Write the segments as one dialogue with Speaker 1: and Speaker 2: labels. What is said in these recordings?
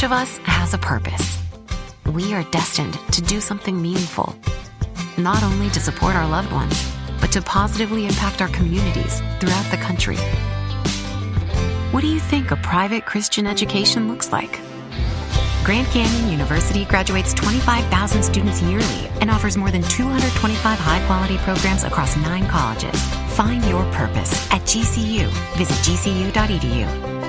Speaker 1: Each of us has a purpose. We are destined to do something meaningful, not only to support our loved ones, but to positively impact our communities throughout the country. What do you think a private Christian education looks like? Grand Canyon University graduates 25,000 students yearly and offers more than 225 high-quality programs across 9 colleges. Find your purpose at GCU. Visit gcu.edu.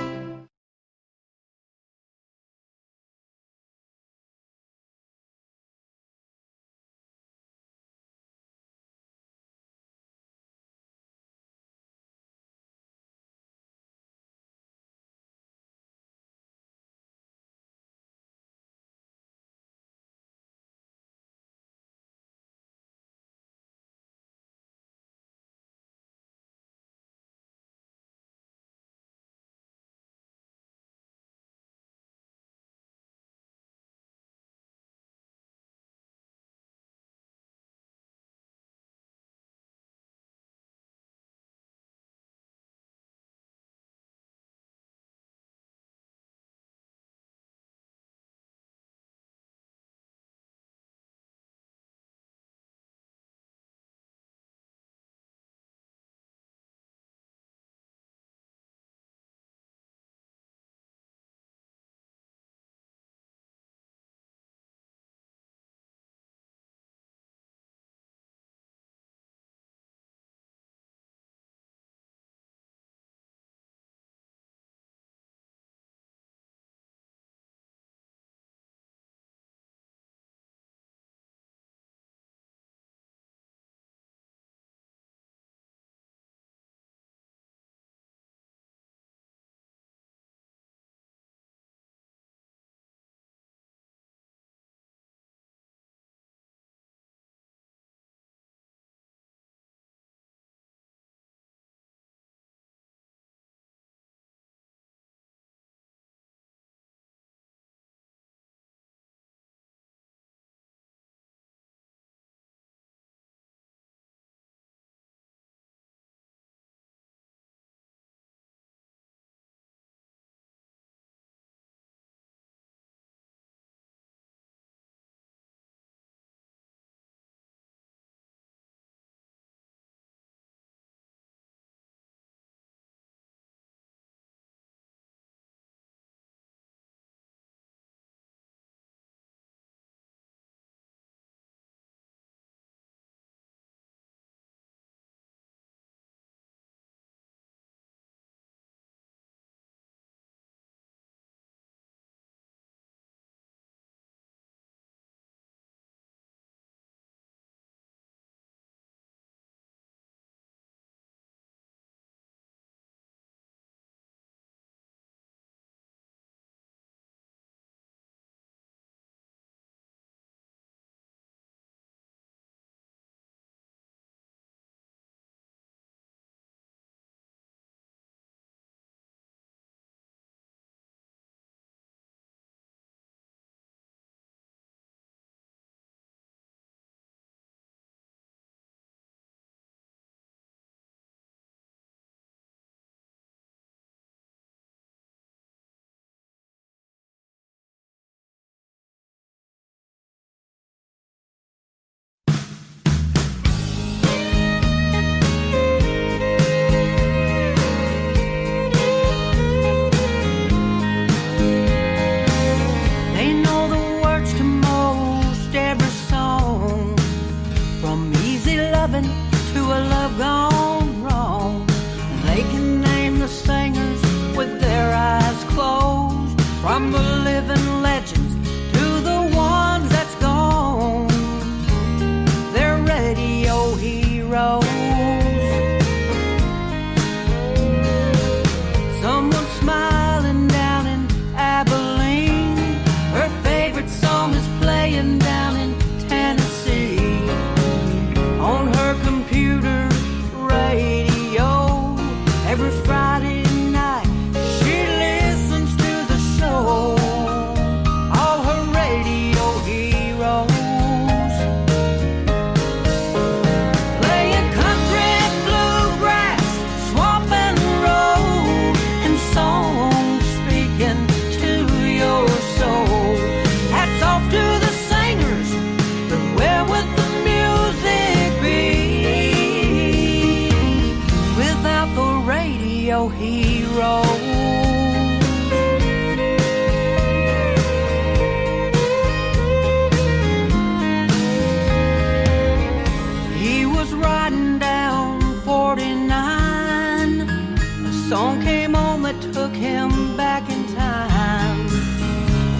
Speaker 2: him back in time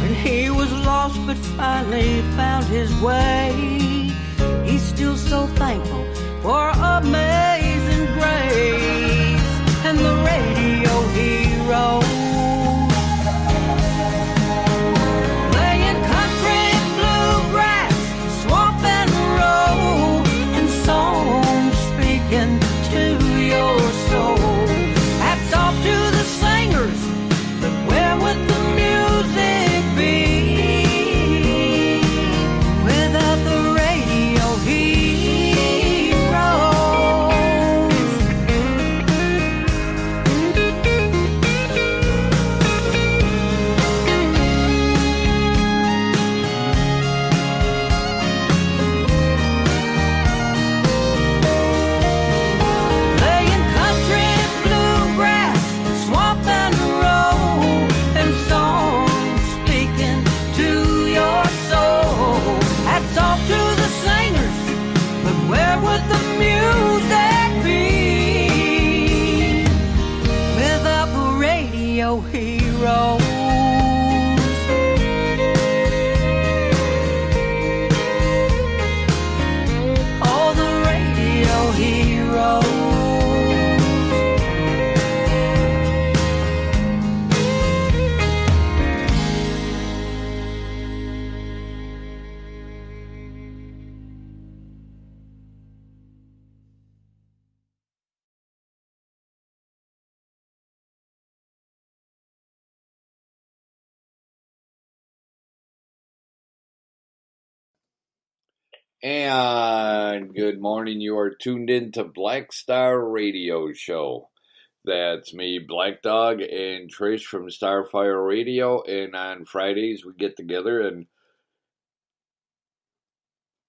Speaker 2: when he was lost but finally found his way. He's still so thankful for amazing grace and the radio heroes. Playing country, bluegrass, swamp and road, and songs speaking to your soul. Hats off to the singers, but where would the music be without the radio heroes? Playing country, bluegrass, swamp and road, and songs speaking to your soul. Hats off to the singers, but where would the music be without the radio heroes? All the radio heroes.
Speaker 3: And good morning. You are tuned in to Black Star Radio Show. That's me, Black Dog, and Trish from Starfire Radio. And on Fridays, we get together and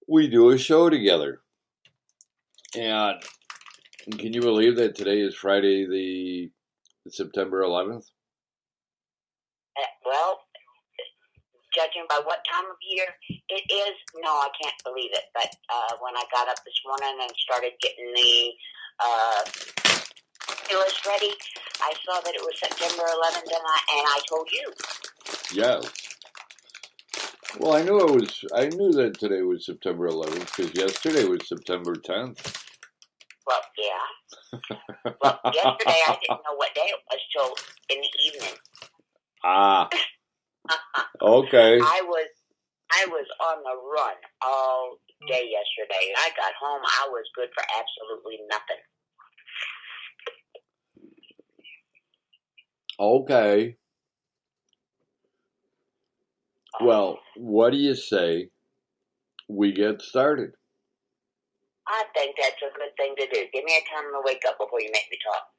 Speaker 3: we do a show together. And can you believe that today is Friday, the September 11th?
Speaker 4: Well, judging by what time of year it is, no, I can't believe it. But when I got up this morning and started getting the list ready, I saw that it was September 11th, and I told you.
Speaker 3: Yes. Well, I knew that today was September 11th because yesterday was September 10th.
Speaker 4: Well, yeah. Well, yesterday I didn't know what day it was till in the evening.
Speaker 3: Ah. Okay.
Speaker 4: I was on the run all day yesterday. I got home. I was good for absolutely nothing.
Speaker 3: Okay. Well, what do you say we get started?
Speaker 4: I think that's a good thing to do. Give me a time to wake up before you make me talk.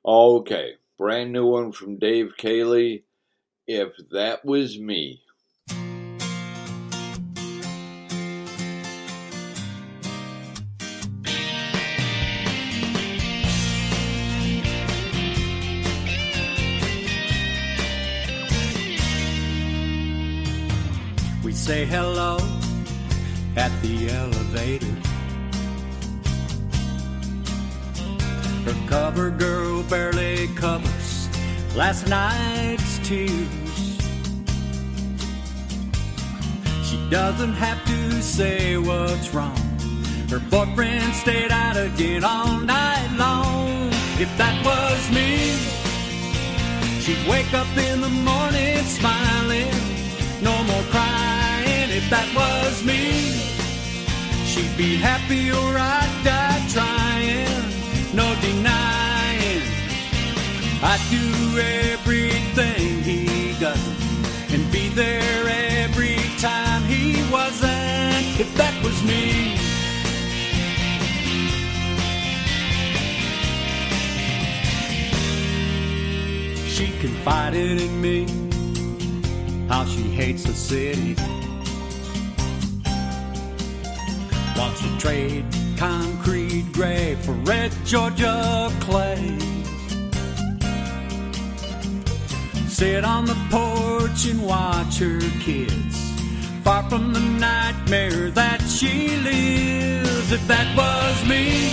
Speaker 3: Okay. Brand new one from Dave Cayley. If That Was Me.
Speaker 2: We say hello at the elevator. Her cover girl barely covers last night's tears. She doesn't have to say what's wrong. Her boyfriend stayed out again all night long. If that was me, she'd wake up in the morning smiling, no more crying. If that was me, she'd be happy or I'd die trying, no denying. I'd do everything he doesn't and be there every time he wasn't. If that was me. She confided in me how she hates the city, wants to trade concrete gray for red Georgia clay. Sit on the porch and watch her kids, far from the nightmare that she lives. If that was me,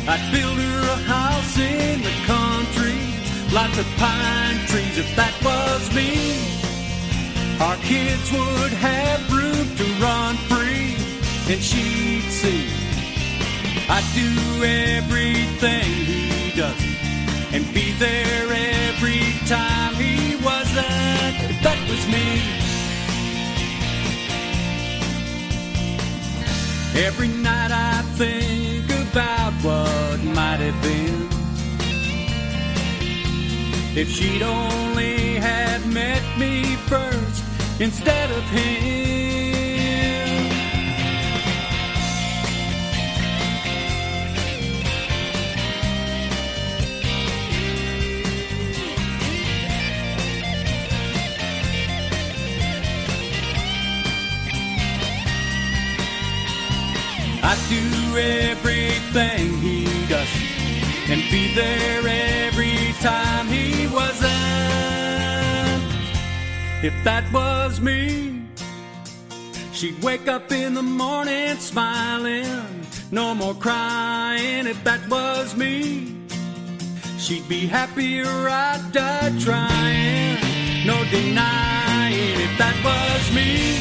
Speaker 2: I'd build her a house in the country lots of pine trees. If that was me, our kids would have room to run free, and she'd see I'd do everything he doesn't, and be there every time he wasn't. If that was me, every night I think about what might have been if she'd only have met me first instead of him. I'd do everything he does and be there every time he wasn't. If that was me, she'd wake up in the morning smiling, no more crying. If that was me, she'd be happier I died trying, no denying. If that was me,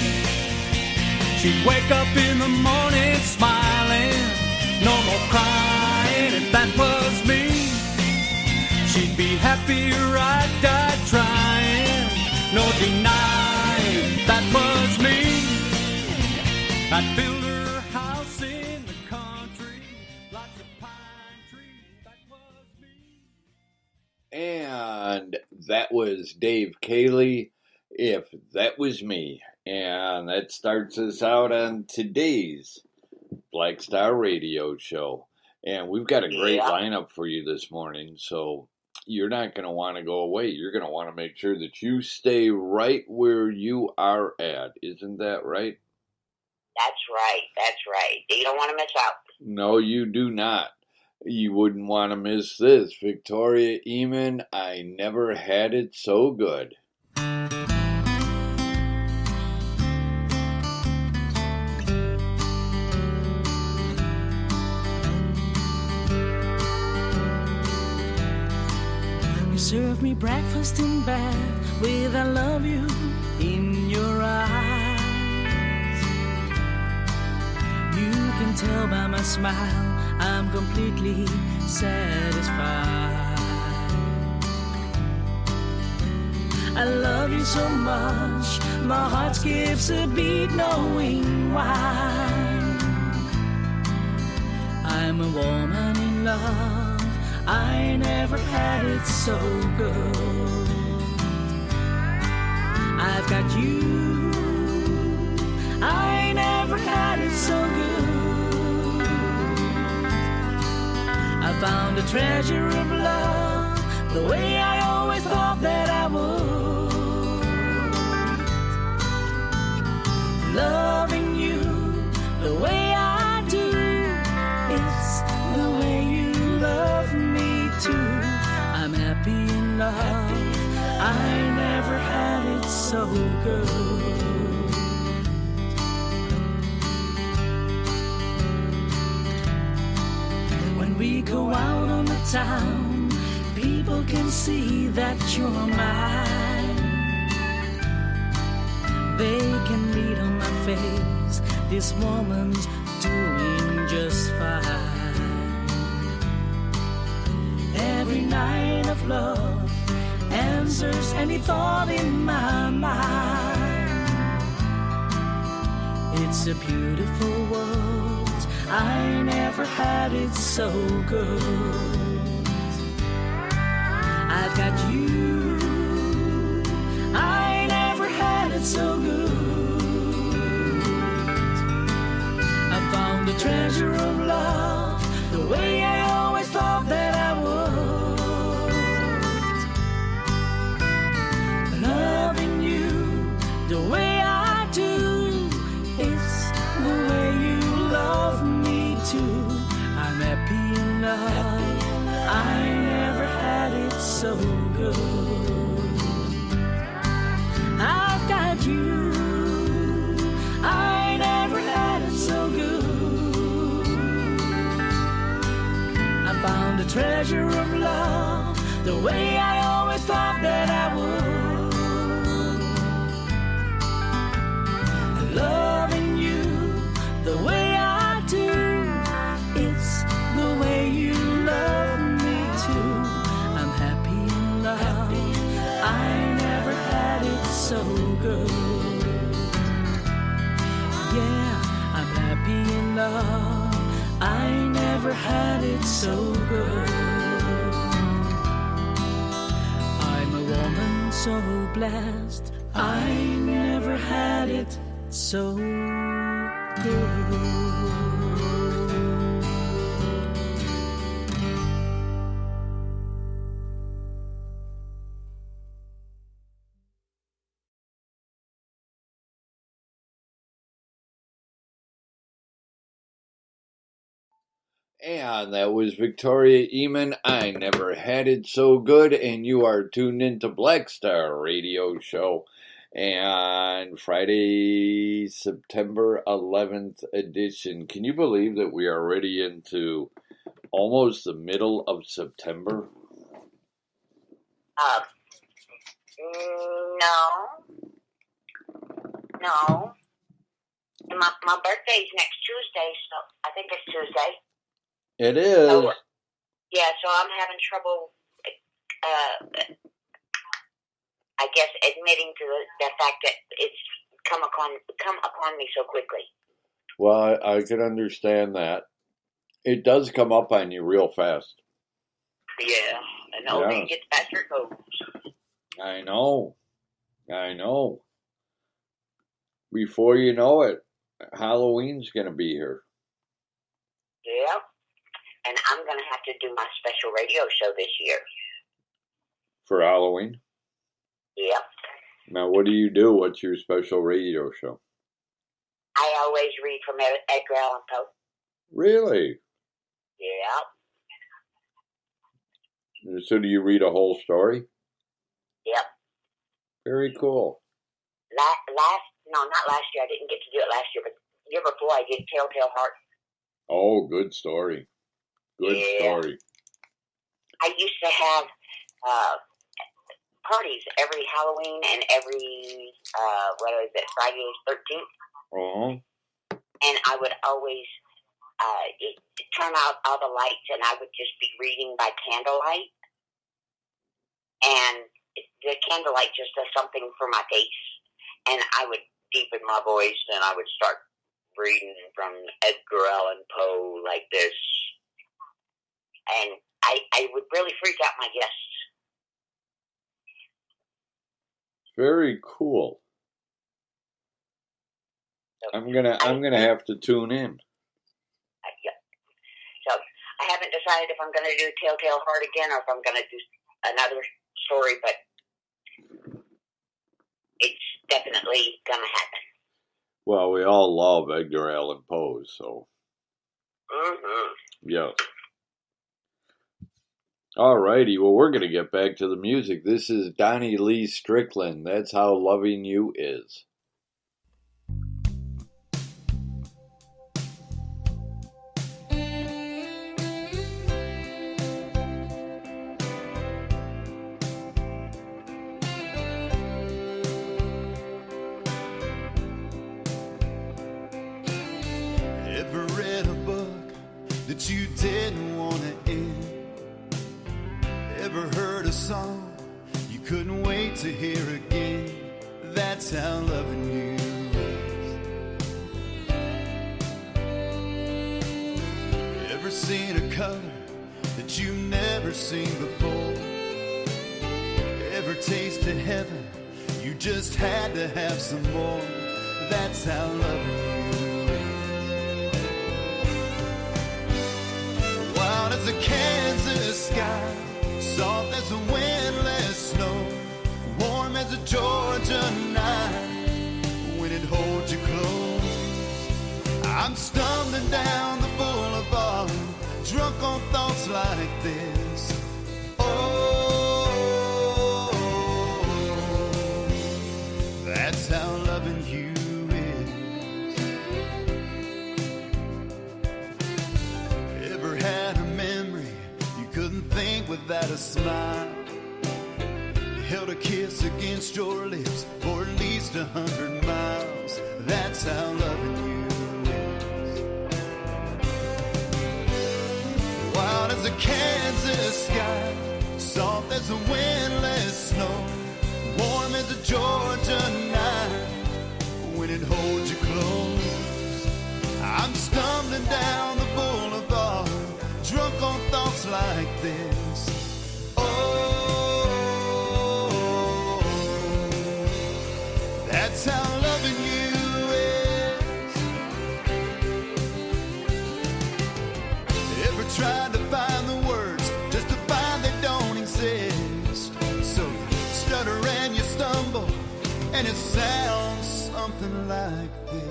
Speaker 2: she'd wake up in the morning smiling, no more crying. If that was me, she'd be happier I died trying, no denying. If that was me, I'd build her house in the country, lots of pine trees. That was me.
Speaker 3: And that was Dave Cayley, If That Was Me. And that starts us out on today's Black Star Radio Show. And we've got a great lineup for you this morning, so you're not going to want to go away. You're going to want to make sure that you stay right where you are at. Isn't that right?
Speaker 4: That's right. That's right. You don't want to miss out.
Speaker 3: No, you do not. You wouldn't want to miss this. Victoria Eamon, I Never Had It So Good.
Speaker 5: You serve me breakfast in bed with I love you in your eyes. You can tell by my smile I'm completely satisfied. I love you so much, my heart skips a beat knowing why. I'm a woman in love, I never had it so good. I've got you, I never had it so good. I found a treasure of love, the way I always thought that I would. Loving you the way I do, it's the way you love me too. I'm happy in love, I never had it so good. When we go out on the town, people can see that you're mine. They can read on my face, this woman's doing just fine. Every night of love answers any thought in my mind. It's a beautiful world, I never had it so good. I've got you, I never had it so good. I found a treasure of love, the way I always thought that I would. Loving you the way I do, it's the way you love me too. I'm happy in love, I never had it so good. I've got you, I never had it so good. I found a treasure of love, the way I thought that I would. Loving you the way I do, it's the way you love me too. I'm happy in love, I never had it so good. Yeah, I'm happy in love, I never had it so good. I'm a woman so blessed, I never had it so good.
Speaker 3: And that was Victoria Eamon. I never had it so good, and you are tuned into Black Star Radio Show. And Friday, September 11th edition. Can you believe that we are already into almost the middle of September?
Speaker 4: No. My birthday's next Tuesday, so I think it's Tuesday.
Speaker 3: It is.
Speaker 4: So, yeah, so I'm having trouble, I guess, admitting to the fact that it's come upon me so quickly.
Speaker 3: Well, I can understand that. It does come up on you real fast.
Speaker 4: Yeah, and the older you get, the faster it goes.
Speaker 3: I know. Before you know it, Halloween's going to be here.
Speaker 4: Yeah, and I'm going to have to do my special radio show this year.
Speaker 3: For Halloween?
Speaker 4: Yeah.
Speaker 3: Now, what do you do? What's your special radio show?
Speaker 4: I always read from Edgar Allan Poe.
Speaker 3: Really?
Speaker 4: Yeah.
Speaker 3: So do you read a whole story?
Speaker 4: Yep.
Speaker 3: Very cool.
Speaker 4: Not last year. I didn't get to do it last year, but the year before I did Telltale Heart.
Speaker 3: Oh, good story. Good story.
Speaker 4: I used to have parties every Halloween and every, Friday the 13th.
Speaker 3: Uh-huh.
Speaker 4: And I would always turn out all the lights, and I would just be reading by candlelight. And the candlelight just does something for my face. And I would deepen my voice, and I would start reading from Edgar Allan Poe like this. And I would really freak out my guests.
Speaker 3: Very cool.
Speaker 4: So
Speaker 3: I'm gonna have to tune in.
Speaker 4: Yeah. So I haven't decided if I'm going to do Telltale Heart again or if I'm going to do another story, but it's definitely going to happen.
Speaker 3: Well, we all love Edgar Allan Poe, so.
Speaker 4: Mm-hmm.
Speaker 3: Yeah. All righty. Well, we're going to get back to the music. This is Donnie Lee Strickland. That's How Loving You Is.
Speaker 6: Ever read a book that you didn't want to end? Ever heard a song you couldn't wait to hear again? That's how loving you is. Ever seen a color that you've never seen before? Ever tasted heaven? You just had to have some more. That's how loving you is. Wild as a Kansas sky, soft as a windless snow, warm as a Georgia night when it holds you close. I'm stumbling down the boulevard, drunk on thoughts like this. Oh, that's how loving you is. Ever had a memory you couldn't think without a smile? kiss against your lips for at least 100 miles. That's how loving you is. Wild as a Kansas sky, soft as a windless snow, warm as a Georgia night when it holds you close. I'm stumbling down the boulevard, drunk on thoughts like this. Oh, that's how loving you is. Ever tried to find the words just to find they don't exist? So you stutter and you stumble, and it sounds something like this.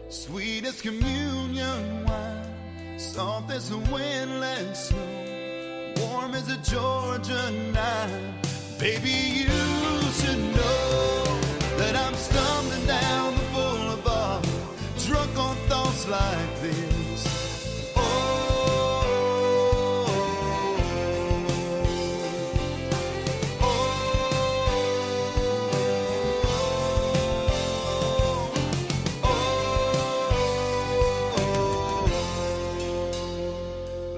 Speaker 6: Sweet as communion wine, soft as a windless snow, warm as a Georgia night. Baby, you should know that I'm stumbling down the boulevard, drunk on thoughts like this.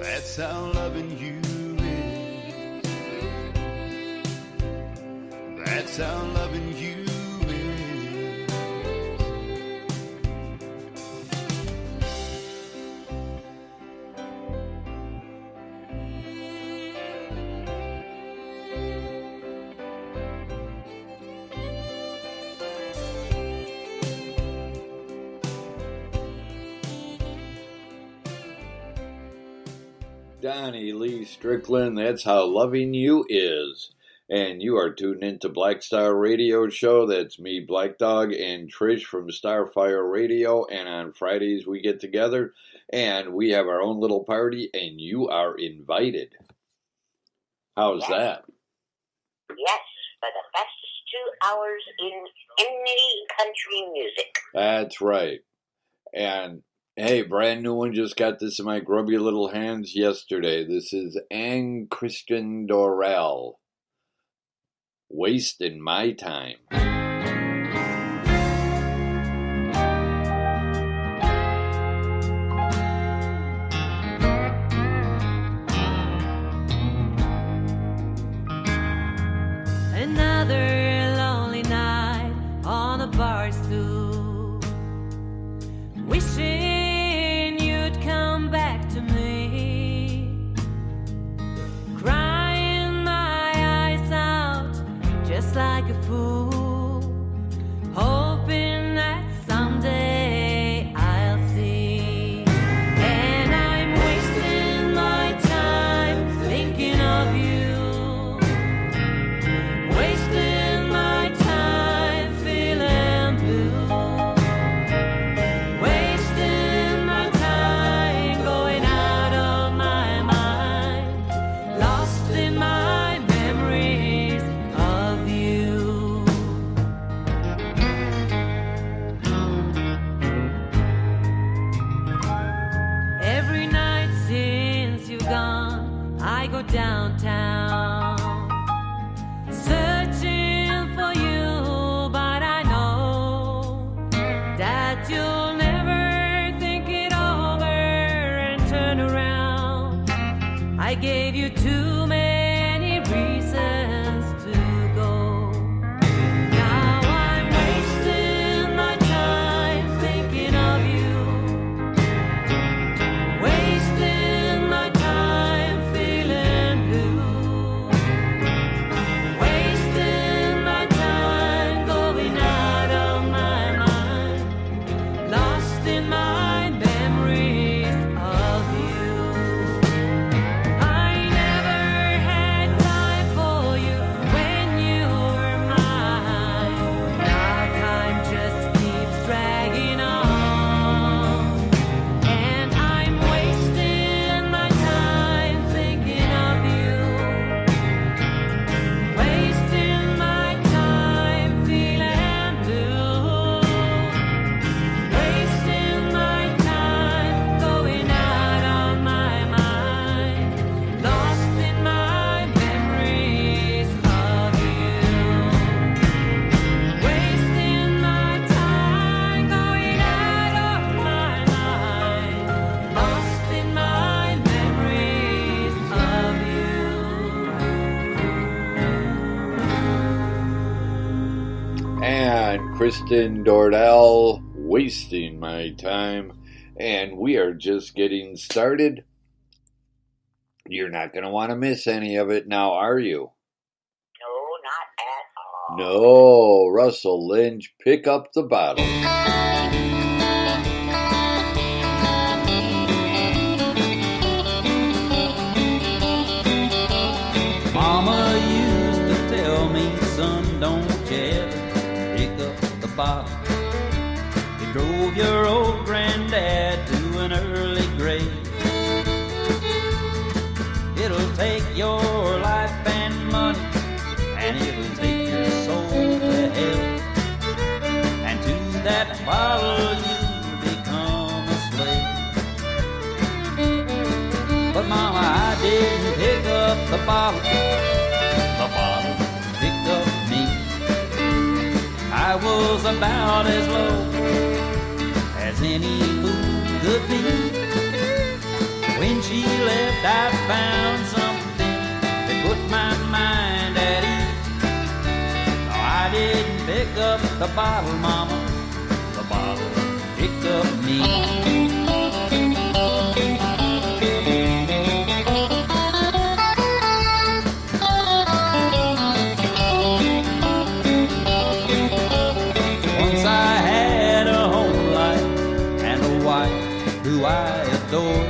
Speaker 6: That's how loving you is. That's how loving you is.
Speaker 3: Donnie Lee Strickland, that's how loving you is. And you are tuned into Black Star Radio Show. That's me, Black Dog, and Trish from Starfire Radio. And on Fridays we get together and we have our own little party, and you are invited. How's that?
Speaker 4: Yes, for the best 2 hours in any country music.
Speaker 3: That's right. And hey, brand new one, just got this in my grubby little hands yesterday. This is Anne Christian Dorell, Wasting My Time.
Speaker 5: Another lonely night on a bar stool, wishing you'd come back to me, crying my eyes out just like a fool, hoping that someday I'll see. And I'm wasting my time thinking of you, wasting my time feeling blue, wasting my time going out of my mind, lost in my memories of you. Every night since you've gone, I go downtown, searching for you, but I know that you'll never think it over and turn around. I gave you too many reasons to go. Now I'm wasting my time thinking of you, wasting my time feeling blue, wasting my time going out of my mind, lost in my memories of you. I never
Speaker 3: and Kristen Dordell, Wasting My Time, and we are just getting started. You're not going to want to miss any of it now, are you?
Speaker 4: No, not at all.
Speaker 3: No, Russell Lynch, pick up the bottle.
Speaker 7: Mama used to tell me, son, don't you ever pick up the bottle. You drove your old granddad to an early grave. It'll take your life and money, and it'll take your soul to hell. And to that bottle you'll become a slave. But Mama, I didn't pick up the bottle. The bottle picked up me. I was about as low as any fool could be. When she left, I found something that put my mind at ease. No, I didn't pick up the bottle, Mama. The bottle picked up me. Once I had a home life and a wife who I adored.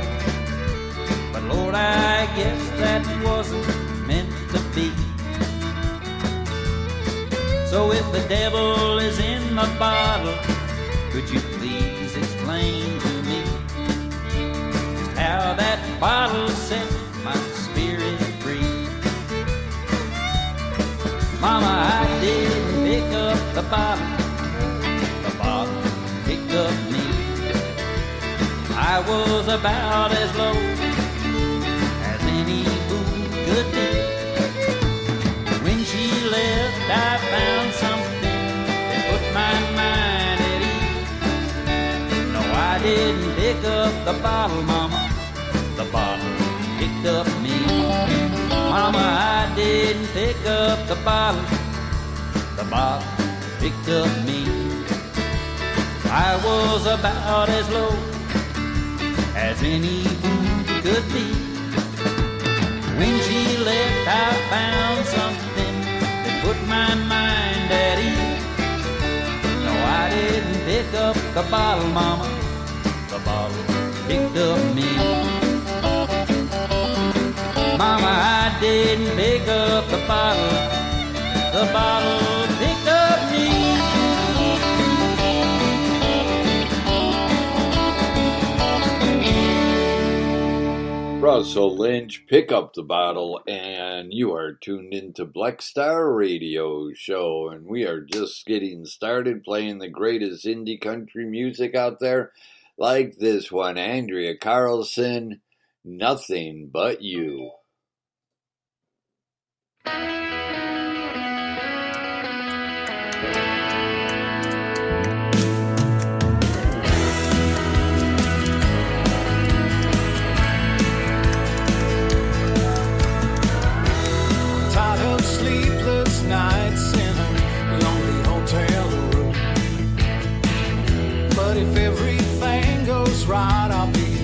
Speaker 7: Lord, I guess that wasn't meant to be. So if the devil is in the bottle, could you please explain to me just how that bottle set my spirit free? Mama, I didn't pick up the bottle picked up me. I was about as low could be. When she left, I found something that put my mind at ease. No, I didn't pick up the bottle, Mama. The bottle picked up me. Mama, I didn't pick up the bottle. The bottle picked up me. I was about as low as any fool could be. When she left, I found something that put my mind at ease. No, I didn't pick up the bottle, Mama. The bottle picked up me. Mama, I didn't pick up the bottle. The bottle picked up me.
Speaker 3: Russell Lynch, pick up the bottle, and you are tuned into Black Star Radio Show, and we are just getting started playing the greatest indie country music out there, like this one, Andrea Carlson, Nothing But You.
Speaker 6: Nights in a lonely hotel room. But if everything goes right, I'll be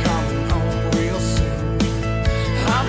Speaker 6: coming home real soon. I'm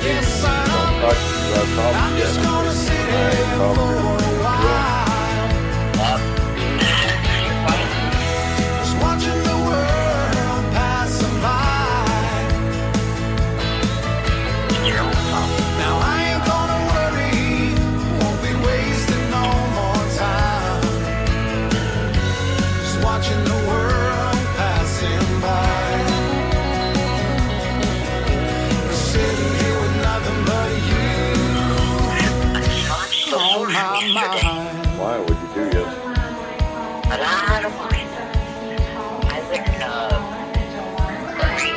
Speaker 6: guess I'm just gonna sit here for a while, just watching the world passing by. Now I ain't gonna worry, won't be wasting no more time, just watching the world passing by. Sitting here with nothing but you on my mind.
Speaker 3: Why would you do this?
Speaker 4: But I don't mind. I would bring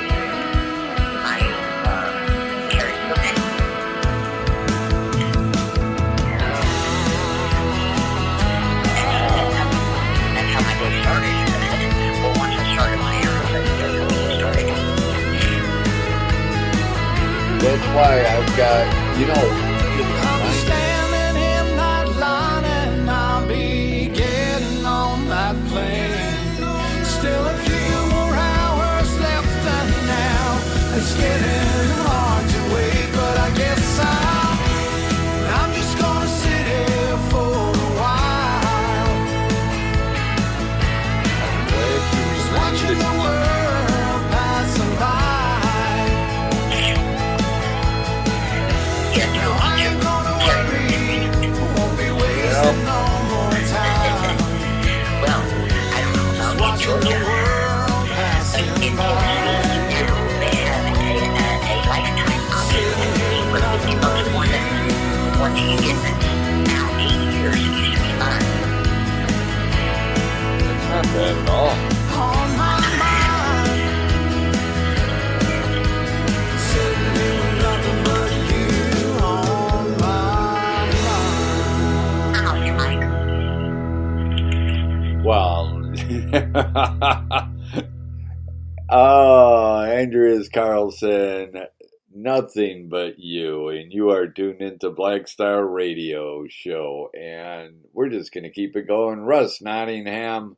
Speaker 4: my Harry Potter. That's how my day started. But once I started my Harry Potter, started.
Speaker 3: That's why I've got,
Speaker 6: I'll be standing in that line and I'll be getting on that plane. Still a few more hours left and now it's getting hard to wait, but I guess I'm just gonna sit here for a while, just watching the world passing by. Now I ain't gonna worry, won't be wasting no more time,
Speaker 4: Well, I don't know about
Speaker 6: watching the
Speaker 4: Georgia.
Speaker 6: world passing
Speaker 4: In
Speaker 6: by.
Speaker 4: they have a lifetime opportunity with once you get now 8 years, it used to be 5.
Speaker 3: It's not bad at all.
Speaker 6: On my mind, sitting here with nothing but you on my mind.
Speaker 3: Well, oh, Andreas Carlson, nothing but you, and you are tuned into Black Star Radio Show, and we're just going to keep it going. Russ Nottingham,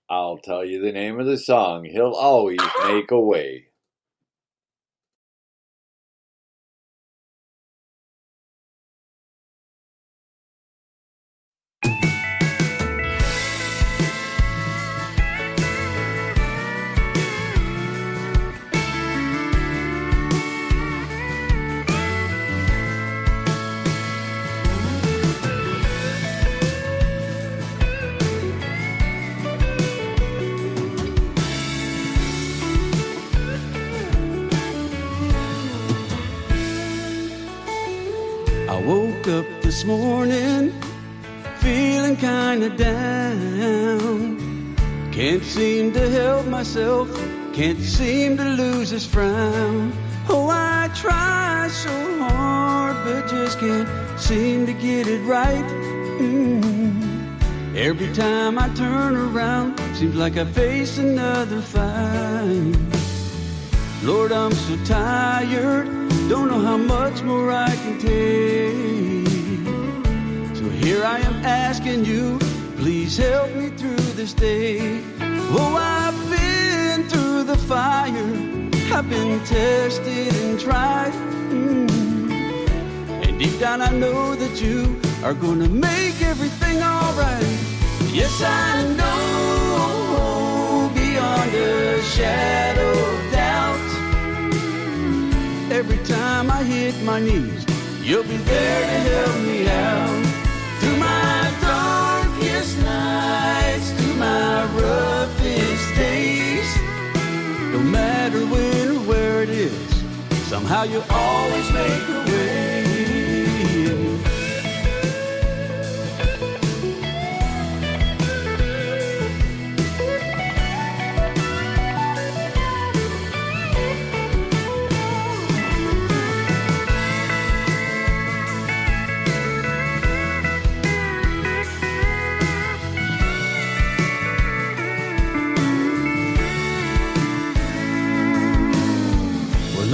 Speaker 3: I'll tell you the name of the song. He'll always make a way.
Speaker 5: I woke up this morning feeling kinda down. Can't seem to help myself, can't seem to lose this frown. Oh, I try so hard, but just can't seem to get it right. Every time I turn around, seems like I face another fight. Lord, I'm so tired, don't know how much more I can take. So here I am asking you, please help me through this day. Oh, I've been through the fire, I've been tested and tried. And deep down I know that you are gonna make everything alright. Yes, I know beyond a shadow of doubt. Every time I hit my knees, you'll be there to help me out. Through my darkest nights, through my roughest days, no matter when or where it is, somehow you always make a way.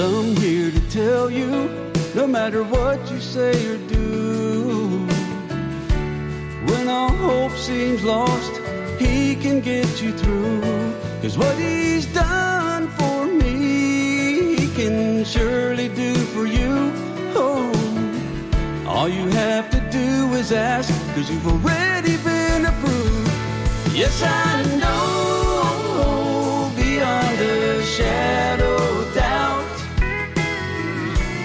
Speaker 5: I'm here to tell you, no matter what you say or do, when all hope seems lost, He can get you through. 'Cause what He's done for me, He success, 'cause you've already been approved. Yes, I know, beyond a shadow of doubt,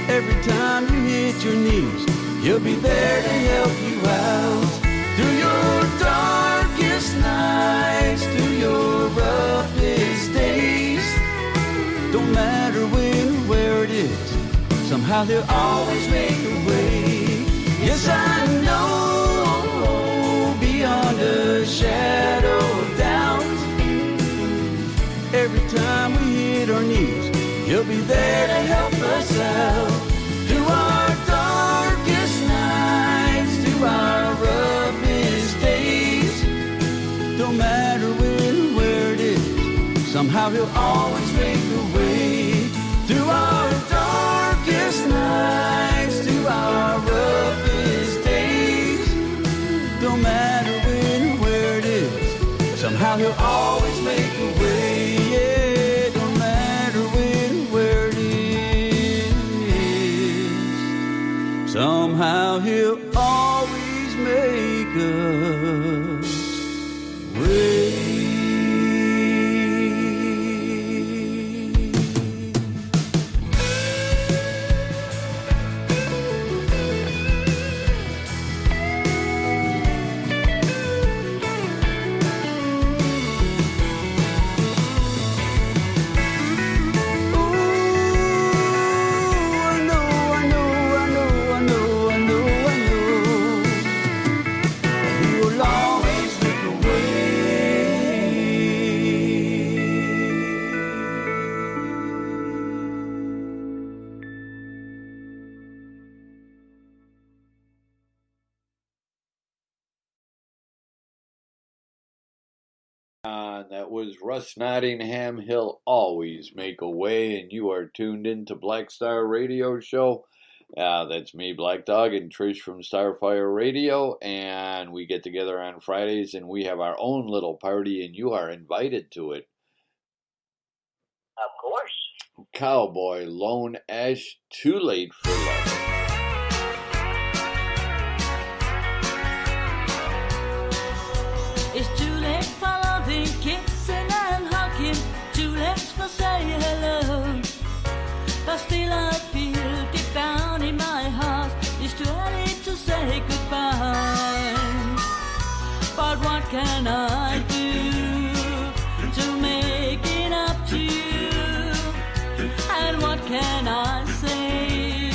Speaker 5: every time you hit your knees, he'll be there to help you out. Through your darkest nights, through your roughest days, don't matter when or where it is, somehow he'll always make a way. Yes, I know, beyond a shadow of doubt, every time we hit our knees, he'll be there to help us out. Through our darkest nights, through our roughest days, don't matter when or where it is, somehow he'll always make a way. Through our darkest nights, through our roughest days, don't matter when or where it is, somehow he'll always make a way. Yeah, don't matter when or where it is, somehow he'll always make a way.
Speaker 3: That was Russ Nottingham. He'll always make a way, and you are tuned in to Black Star Radio Show. That's me, Black Dog, and Trish from Starfire Radio, and we get together on Fridays, and we have our own little party, and you are invited to it.
Speaker 4: Of course.
Speaker 3: Cowboy Lone Ash, Too Late for Love.
Speaker 8: It's too late for loving, kissing and hugging, too late for saying hello. But still I feel deep down in my heart, it's too early to say goodbye. But what can I do to make it up to you? And what can I say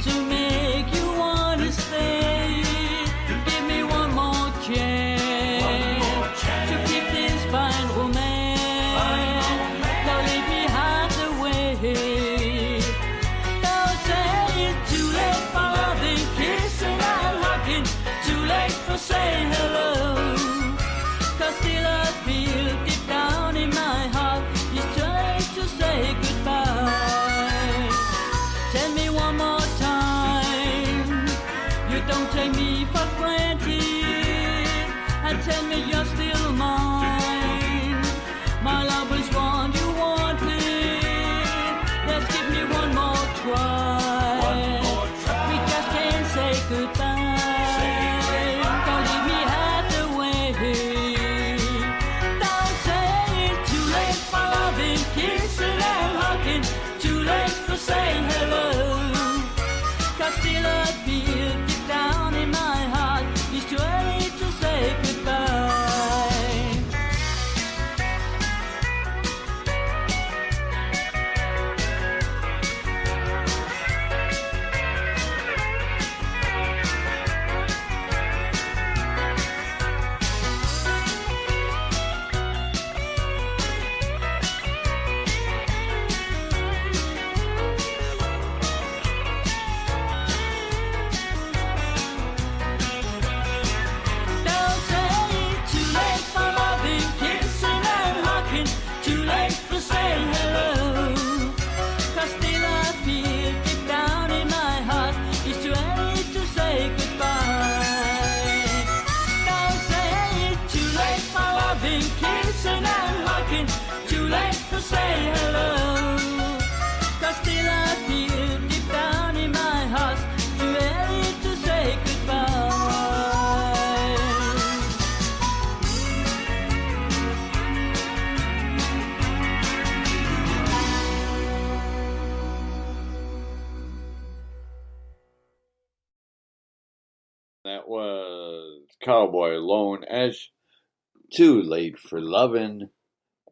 Speaker 8: to make you want to stay? Give me one more chance. Say hello, 'cause still I feel deep down in my heart, it's too late to say goodbye.
Speaker 3: That was Cowboy Lone Ash, Too Late for Lovin'.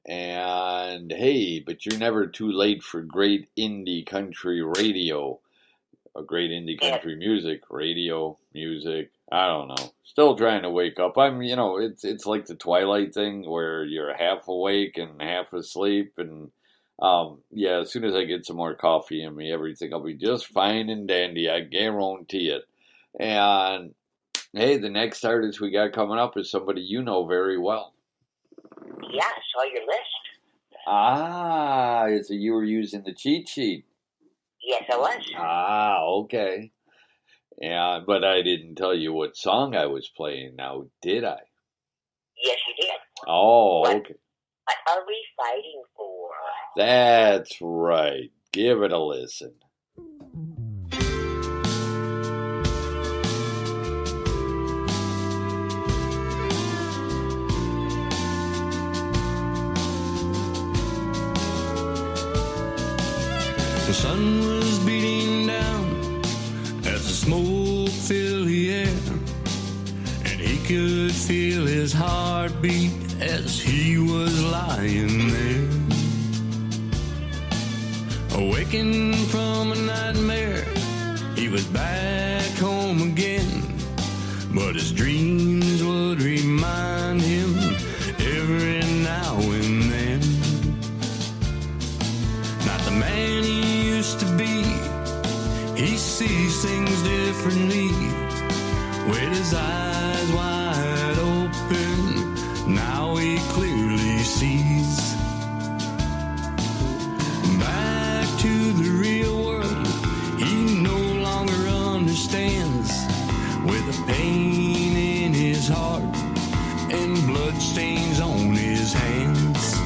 Speaker 3: And hey, but you're never too late for great indie country radio. Great indie country music, radio, music. I don't know. Still trying to wake up. It's like the Twilight thing where you're half awake and half asleep. And as soon as I get some more coffee in me, everything will be just fine and dandy. I guarantee it. And hey, the next artist we got coming up is somebody you know very well.
Speaker 4: Yeah, I saw your list.
Speaker 3: So you were using the cheat sheet.
Speaker 4: Yes, I was.
Speaker 3: Okay. Yeah, but I didn't tell you what song I was playing now, did I?
Speaker 4: Yes, you did.
Speaker 3: Okay.
Speaker 4: What are we fighting for?
Speaker 3: That's right. Give it a listen.
Speaker 9: The sun was beating down as the smoke filled the air, and he could feel his heartbeat as he was lying there. Awakened from a nightmare, he was back home again, but his dreams would remind him every now and then. Not the man he used to be, he sees things differently, with his eyes wide open, now he clearly sees. Back to the real world, he no longer understands, with a pain in his heart and bloodstains on his hands.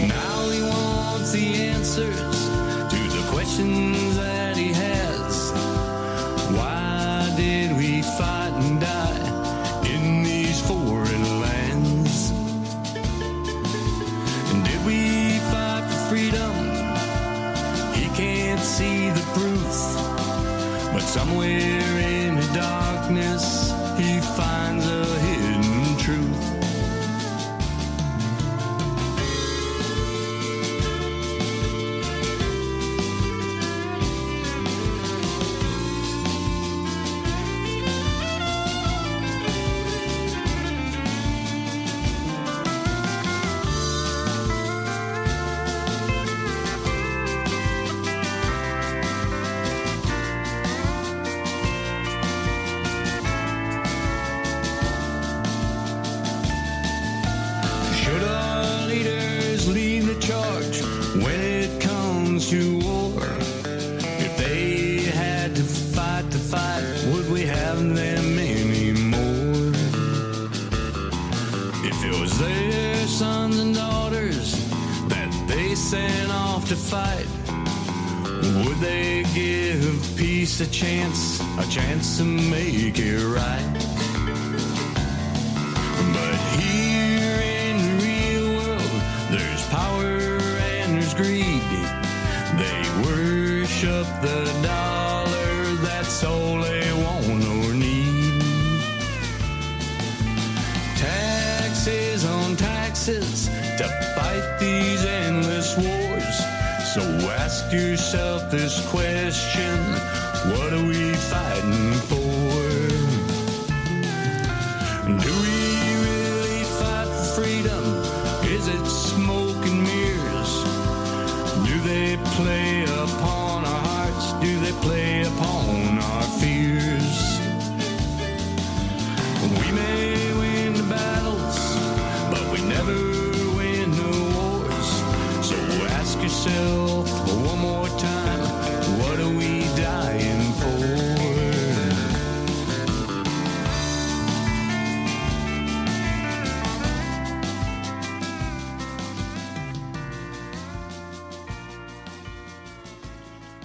Speaker 9: Now he wants the answers to the questions that he has. Why did we fight and die in these foreign lands? And did we fight for freedom? He can't see the proof, but somewhere in the darkness he finds a hidden truth. Should our leaders lead the charge when it comes to war? If they had to fight the fight, would we have them anymore? If it was their sons and daughters that they sent off to fight, would they give peace a chance to make it right? But here in the real world, there's power and there's greed. They worship the dollar, that's all they want or need. Taxes on taxes to fight these endless wars. So ask yourself this question, what are we fighting for? Do we really fight for freedom? Is it smoke and mirrors? Do they play upon our hearts? Do they play upon our fears? We may win the battles, but we never win the wars. So ask yourself one more time, what are we dying for?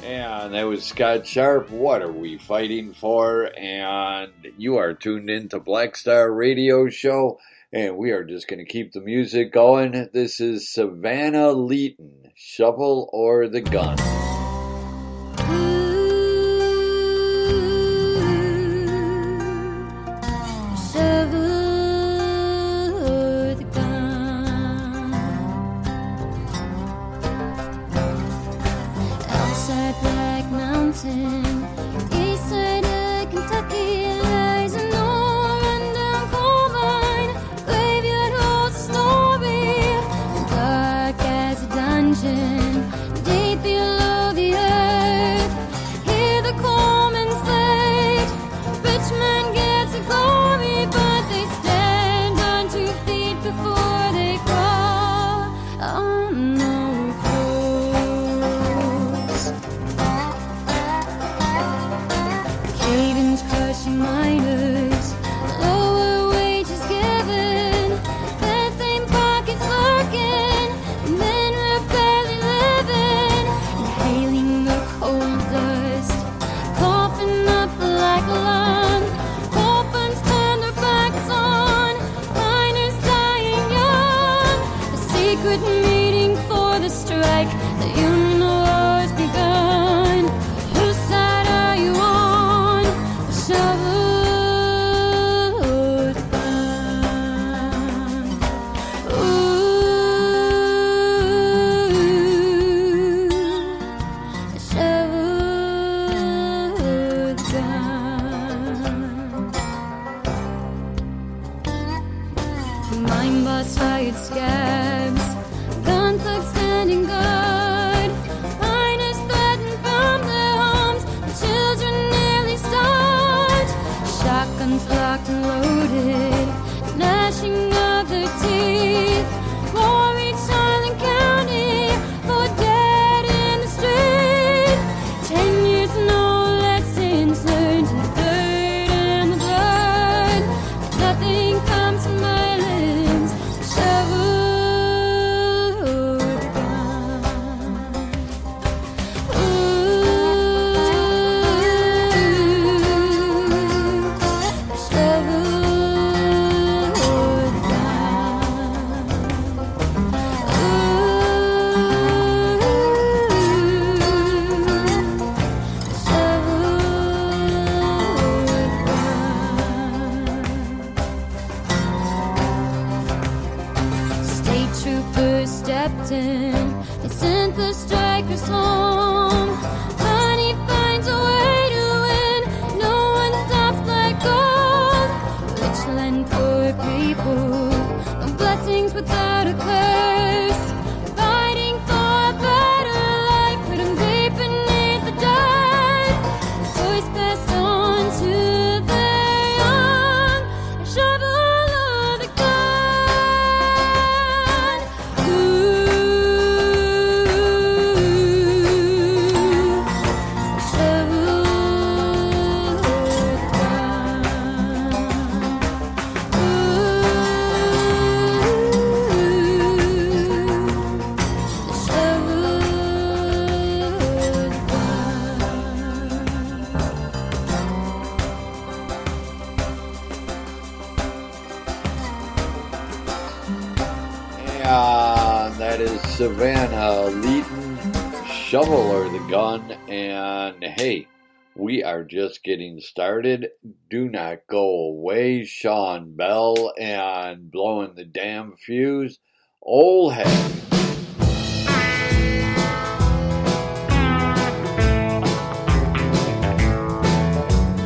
Speaker 3: And that was Scott Sharp, What Are We Fighting For? And you are tuned in to Black Star Radio Show, and we are just going to keep the music going. This is Savannah Leeton, Shovel or the Gun.
Speaker 8: Ooh.
Speaker 10: mountain. East side of Kentucky lies an old rundown coal mine. Graveyard holds a story, dark as a dungeon, deep below the earth. Hear the coalmen slate. Rich man gets a glory, but they stand on 2 feet before they crawl on no floors. Cadence crushing miners, lower wages given, methane pockets lurking, men were barely living, inhaling the coal dust, coughing up like a lung. Coal funds turn their backs on, miners dying young. A secret meeting for the strike, the union war's begun. Whose side are you on? The shovel or the gun? Ooh, the shovel or the gun? Mine boss fired scabs, gun thugs standing guard, miners threatened from their homes, the children nearly starved. Shotguns locked and loaded, gnashing of their teeth. War reached Harlan County, for dead in the street. 10 years, no lessons learned in the dirt and the blood. Nothing comes from violence, the shovel or the gun. Ooh, the shovel or the gun. State troopers stepped in, they sent the strikers home. Money finds a way to win, no one stops like gold. Rich land, poor people, no blessings without a curse. Fighting for a better life, put 'em deep beneath the dirt. Voice passed on to their young, a shovel or the gun. Ooh, a shovel or the gun.
Speaker 3: And that is Savannah Leeton, Shovel or the Gun. And hey, we are just getting started. Do not go away. Sean Bell and Blowing the Damn Fuse. Old Head.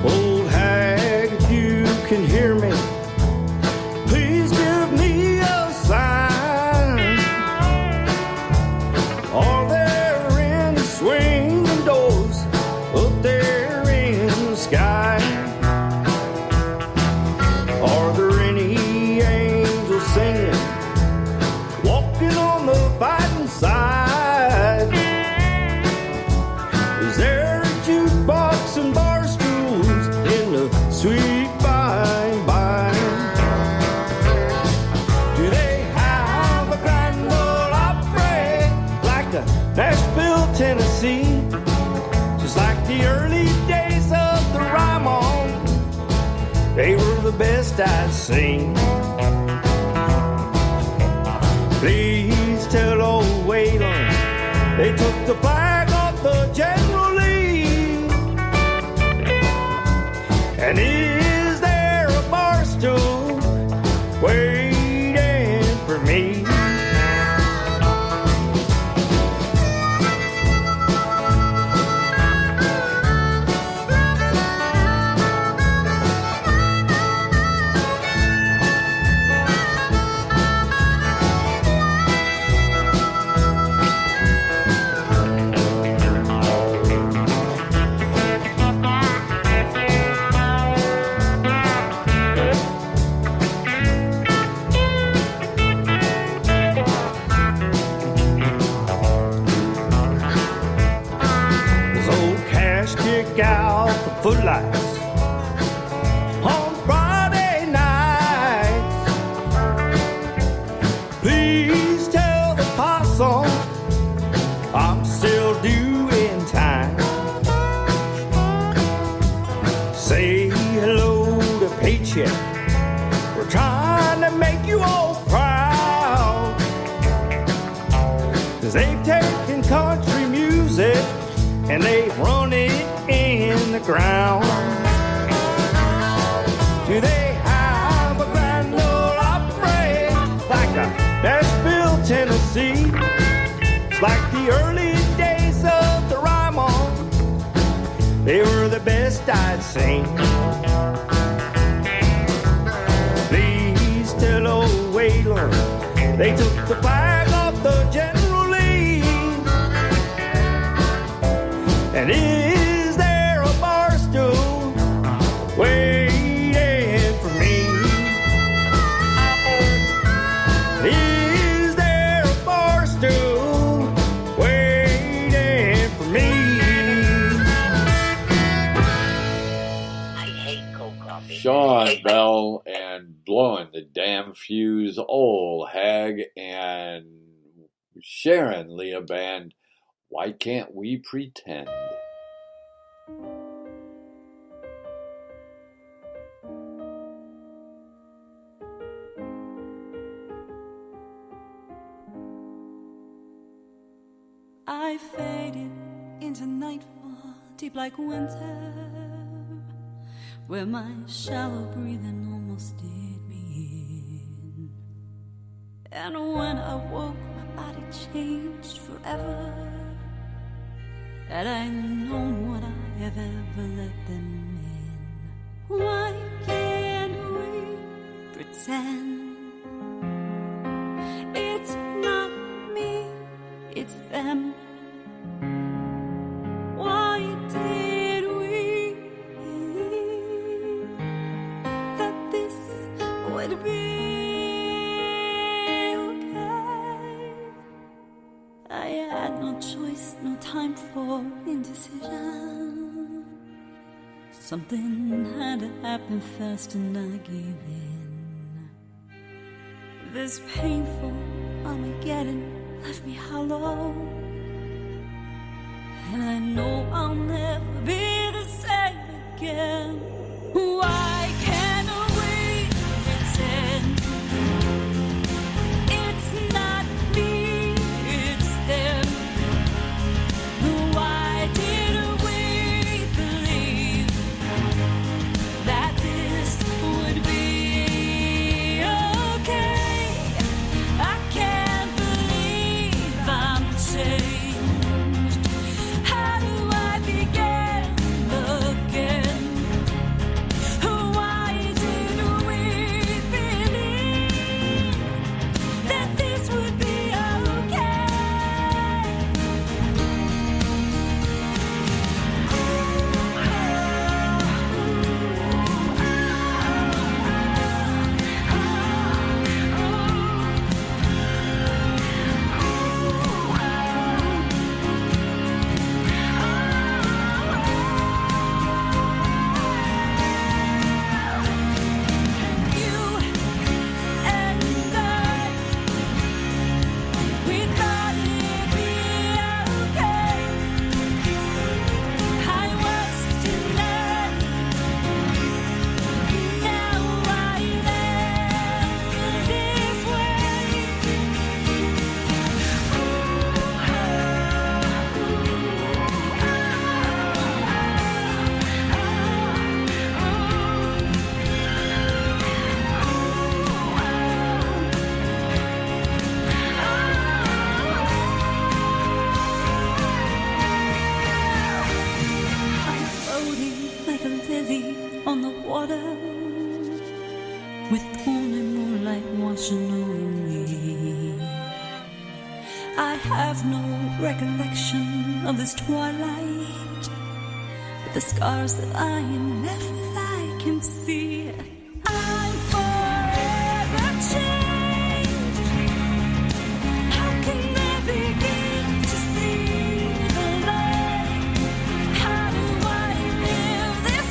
Speaker 9: Old hag, if you can hear me, please give me a sign. Are there any swinging doors up there in the sky? Are there any angels singing, walking on the fighting side? Is there a jukebox and bar stools in the sweet by and by? Do they have a grand ole opry like the Nashville, Tennessee? Just like the early days of the Ryman, they were the best I'd seen. Please tell old Waylon they took the flag off the General Lee. And is there a bar stool waiting for me? footlights on Friday nights. Please tell the possum I'm still due in time. Say hello to Paycheck. We're trying to make you all proud. 'Cause they've taken country music and they've run it in the ground. Do they have a Grand Ole Opry like a Nashville, Tennessee? It's like the early days of the Ryman. They were the best I'd seen. Please tell old Whaler they took the flag off the General Lee. And is there a bar stool waiting for me? Is there a bar stool waiting for me?
Speaker 4: I hate cold coffee.
Speaker 3: Sean
Speaker 4: Hey,
Speaker 3: Bell and Blowing the Damn Fuse, Old Hag, and Sharon Leah Band, Why Can't We Pretend?
Speaker 8: I faded into nightfall, deep like winter, where my shallow breathing almost did me in. And when I woke, my body changed forever. Had I known what I have ever let them in. Why can't we pretend it's not me, it's them? Why did we believe that this would be okay? I had no choice, no time for indecision. Something had to happen fast and I gave in. This painful Armageddon left me hollow. And I know I'll never be the same again. Why can't we pretend it's not me, it's them? Why did we believe that this would be okay? I can't believe I'm changed. How do I begin again? Why did we believe that this would be on the water, with only moonlight washing over me. I have no recollection of this twilight, but the scars that I am left with I can see. I'm forever changed. How can I begin to see the light? How do I live this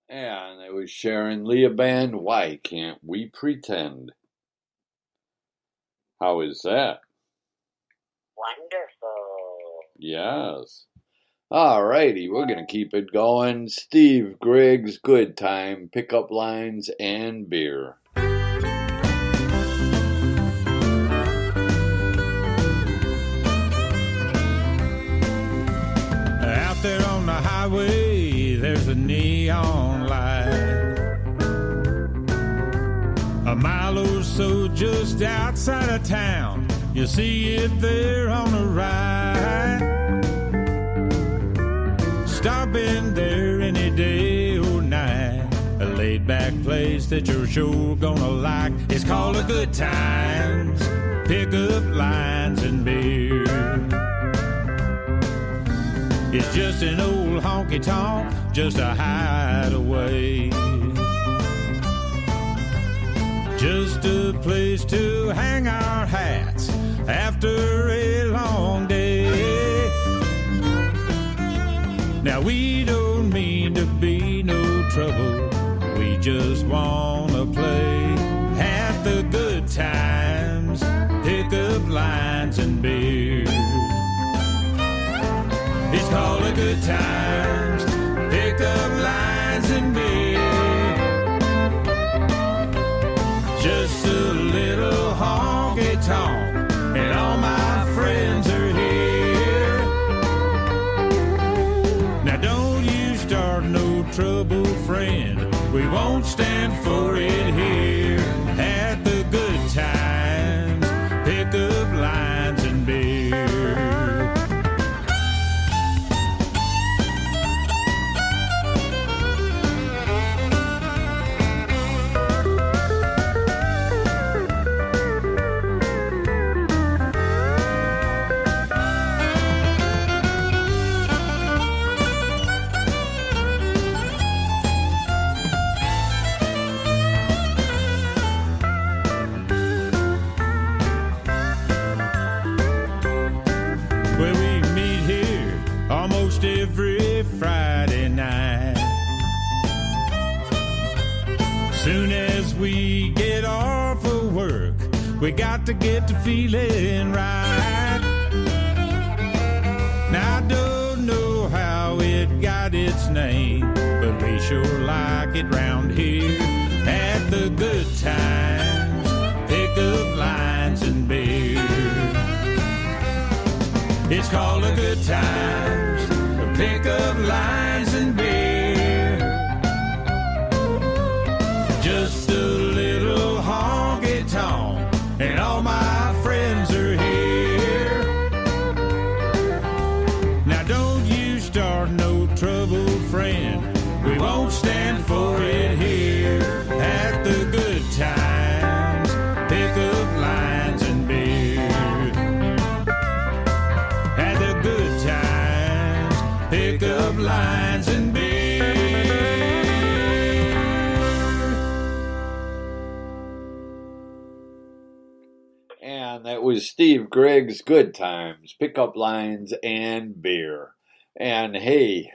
Speaker 3: And it was Sharon Leah Band, Why Can't We Pretend? How is that?
Speaker 4: Wonderful.
Speaker 3: Yes. Alrighty, we're going to keep it going. Steve Griggs, Good Time, Pickup Lines, and Beer.
Speaker 9: Out there on the highway, there's a neon light. A mile or so just outside of town, you see it there on the right. Stop in there any day or night. A laid-back place that you're sure gonna like. It's called a Good Times, Pickup Lines and Beer. It's just an old honky-tonk, just a hideaway. Just a place to hang our hats after a long day. Now we don't mean to be no trouble, we just wanna play at the Good Times, Pickup Lines and Beer. It's called a Good Times, Pickup Lines and Beer. Just a little honky-tonk, and all my friends are here. Now don't you start no trouble, friend, we won't stand for it here. At the Good Times, Pickup Lines and Beer. Where we meet here almost every Friday night. Soon as we get off of work, we got to get to feeling right. Now I don't know how it got its name, but we sure like it round here at the Good Times, Pickup Lines and Beer. It's called a Good Times, Pickup Lines and Beer. Just a little honky-tonk, and all my friends are here. Now don't you start no trouble, friend, we won't stand for it here at the Good Times, Pickup Lines and Beer. At the Good Times, Pickup Lines and Beer.
Speaker 3: And that was Steve Griggs, Good Times, Pickup Lines, and Beer. And hey,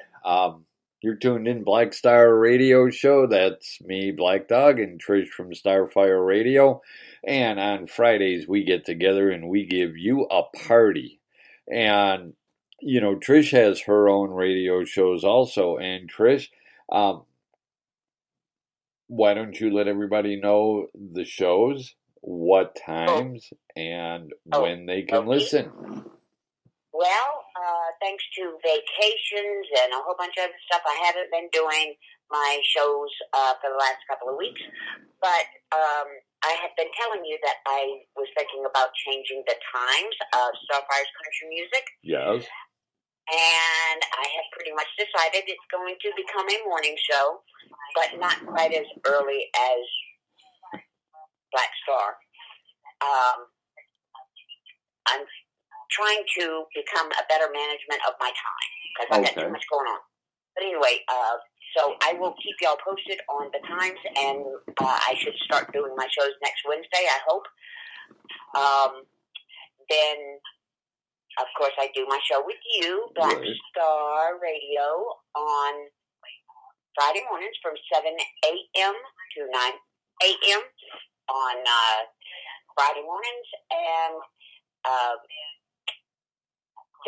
Speaker 3: you're tuned in Black Star Radio Show. That's me, Black Dog, and Trish from Starfire Radio. And on Fridays, we get together and we give you a party. And, you know, Trish has her own radio shows also. And Trish, why don't you let everybody know the shows, what times, and when they can listen?
Speaker 4: Well, thanks to vacations and a whole bunch of other stuff, I haven't been doing my shows for the last couple of weeks. But I have been telling you that I was thinking about changing the times of Starfire's country music.
Speaker 3: Yes.
Speaker 4: And I have pretty much decided it's going to become a morning show, but not quite as early as Black Star. I'm trying to become a better management of my time because I've got too much going on. But anyway, so I will keep y'all posted on the times, and I should start doing my shows next Wednesday, I hope. Then, of course, I do my show with you, Black Star Radio, on Friday mornings from 7 a.m. to 9 a.m. on Friday mornings. And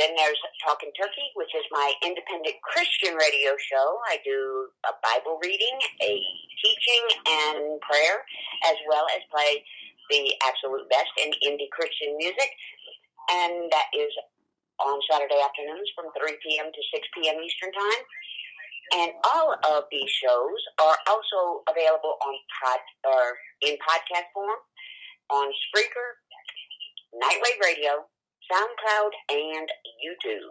Speaker 4: then there's Talking Turkey, which is my independent Christian radio show. I do a Bible reading, a teaching, and prayer, as well as play the absolute best in indie Christian music. And that is on Saturday afternoons from 3 p.m. to 6 p.m. Eastern Time. And all of these shows are also available on in podcast form on Spreaker, Nightwave Radio, SoundCloud, and YouTube.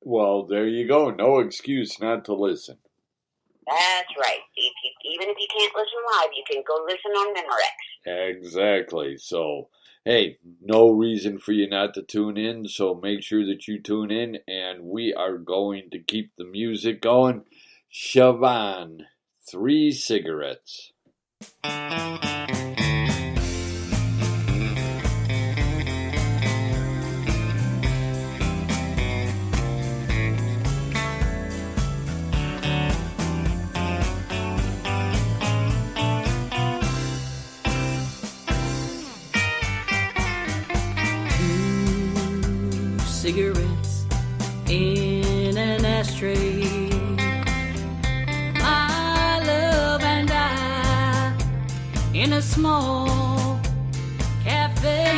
Speaker 3: Well, there you go. No excuse not to listen.
Speaker 4: That's right. Even if you can't listen live, you can go listen on Memorex.
Speaker 3: Exactly. So, hey, no reason for you not to tune in, so make sure that you tune in, and we are going to keep the music going. Siobhan, 3 cigarettes.
Speaker 8: Cigarettes in an ashtray. My love and I in a small cafe.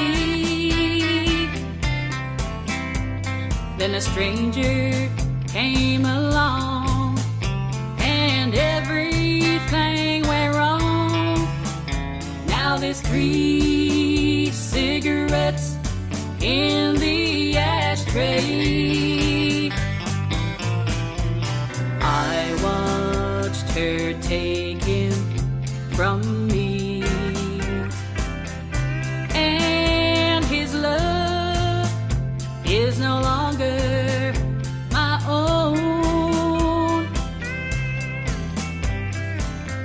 Speaker 8: Then a stranger came along and everything went wrong. Now there's 3 cigarettes in the ashtray. I watched her take him from me, and his love is no longer my own.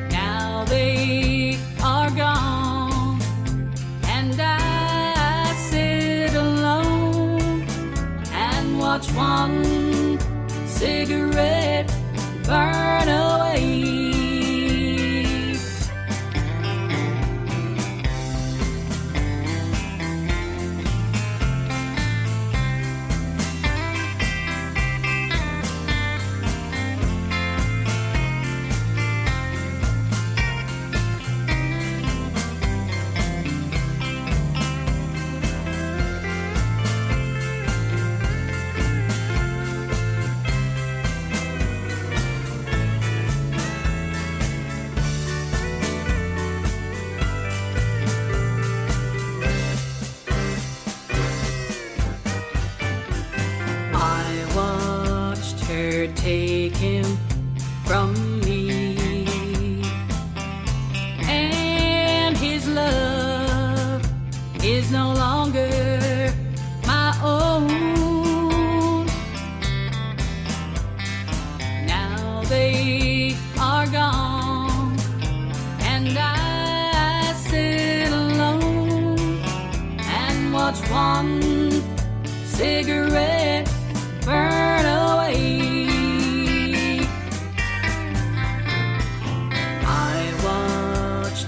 Speaker 8: Now they are gone, and I sit alone and watch one cigarette burn away. Take him from me, and his love is no longer my own. Now they are gone, and I sit alone and watch one cigarette burn away.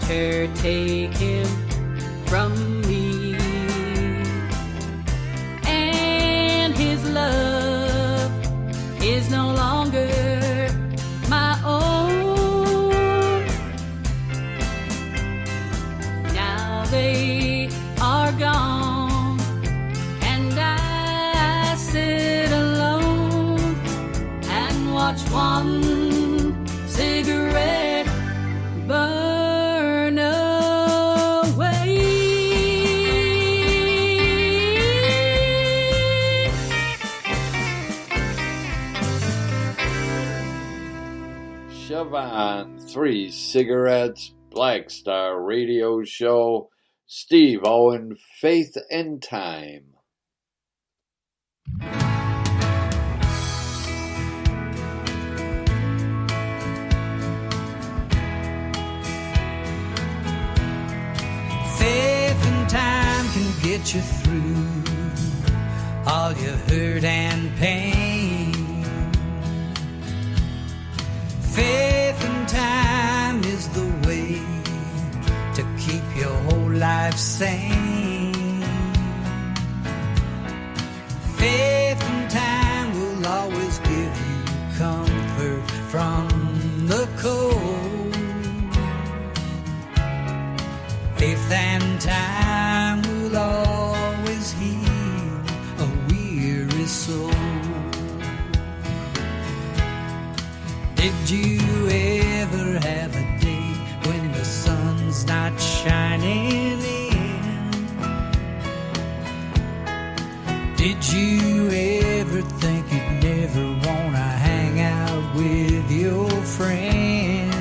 Speaker 8: Her take him from me, and his love is no longer my own. Now they are gone, and I sit alone and watch one cigarette burn.
Speaker 3: Siobhan, 3 cigarettes, Black Star Radio Show, Steve Owen, Faith and Time.
Speaker 11: Faith and time can get you through all your hurt and pain. life sane. Faith and time will always give you comfort from the cold. Faith and time will always heal a weary soul. Did you ever have a day when the sun's not shining in? Did you ever think you'd never want to hang out with your friends?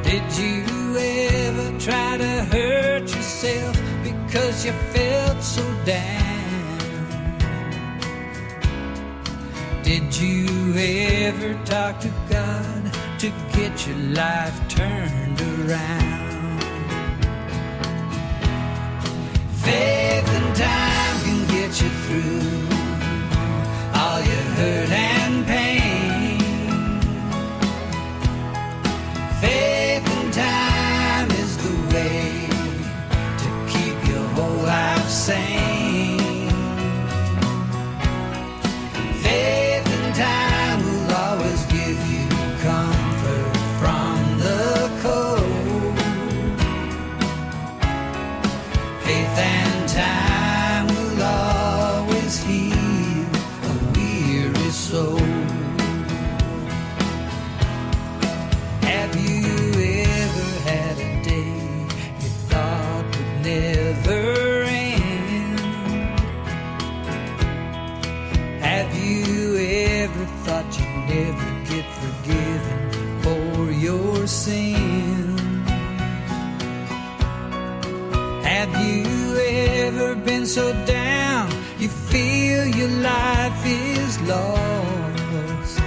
Speaker 11: Did you ever try to hurt yourself because you felt so down? Did you ever talk to God to get your life turned around? Faith and time can get you through all your hurt and pain. Faith and time is the way to keep your whole life sane. Faith and time will always give you comfort from the cold. Faith and time will always heal a weary soul. Have you ever had a day you thought would never end? Have you ever thought you'd never get forgiven for your sin? Have you ever been so down you feel your life is lost?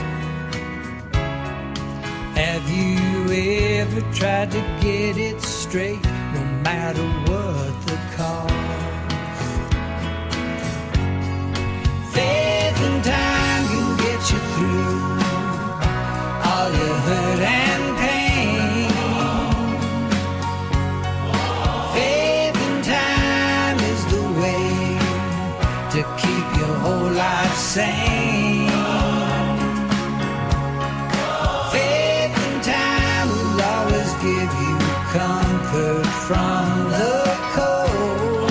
Speaker 11: Have you ever tried to get it straight no matter what the cost? Faith and time can get you through all your hurt and pain. Faith and time is the way to keep your whole life sane. Faith and time will always give you comfort from the cold.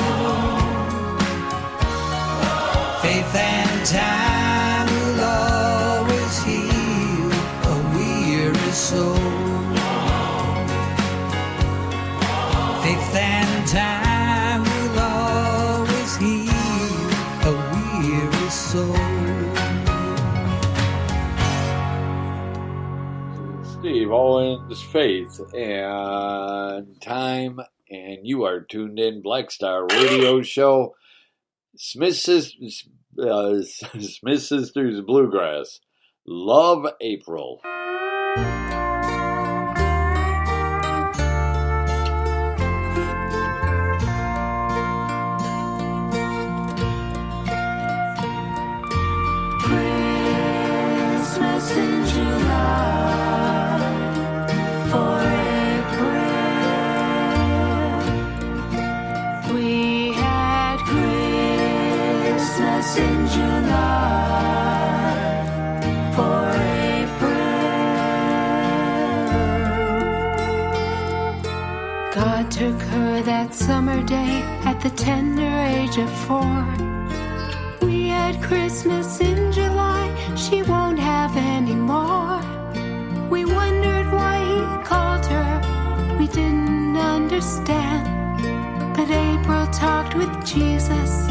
Speaker 11: Faith and time will always heal a weary soul. Faith and time will always heal a weary soul.
Speaker 3: Steve Owens, Faith and Time, and you are tuned in Black Star Radio Show, Smith Sisters Bluegrass, Love April.
Speaker 8: Christmas in July for April. We had Christmas in July for April.
Speaker 10: God took her that summer day at the tender age of 4. We had Christmas in July, she won't have any more. We wondered why he called her, we didn't understand. But April talked with Jesus,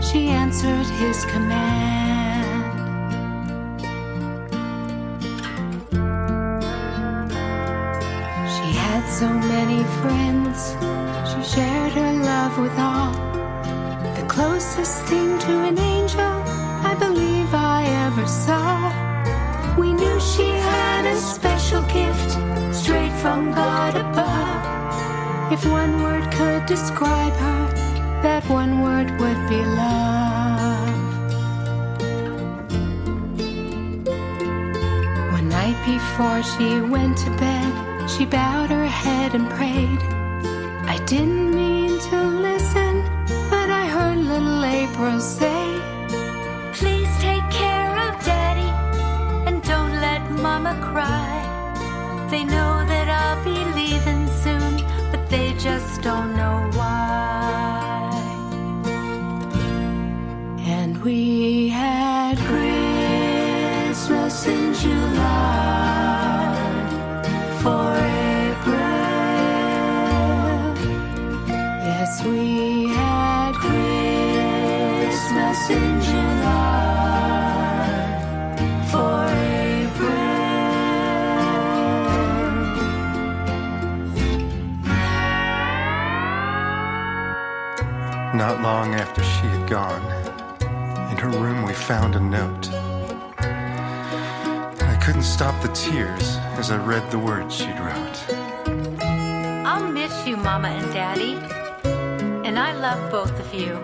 Speaker 10: she answered his command. She had so many friends, she shared her love with all. The closest thing to an angel I believe I ever saw. We knew she had a special gift straight from God above. If one word could describe her, that one word would be love. One night before she went to bed, she bowed her head and prayed.
Speaker 12: I didn't mean to listen, but I heard little April say,
Speaker 8: Please take care of Daddy and don't let Mama cry. They know that I'll be leaving soon, but they just don't know why.
Speaker 12: And we had Christmas in July for April. Yes, we had Christmas in July for
Speaker 13: Not long after she had gone, in her room we found a note. I couldn't stop the tears as I read the words she'd wrote.
Speaker 8: I'll miss you, Mama and Daddy, and I love both of you.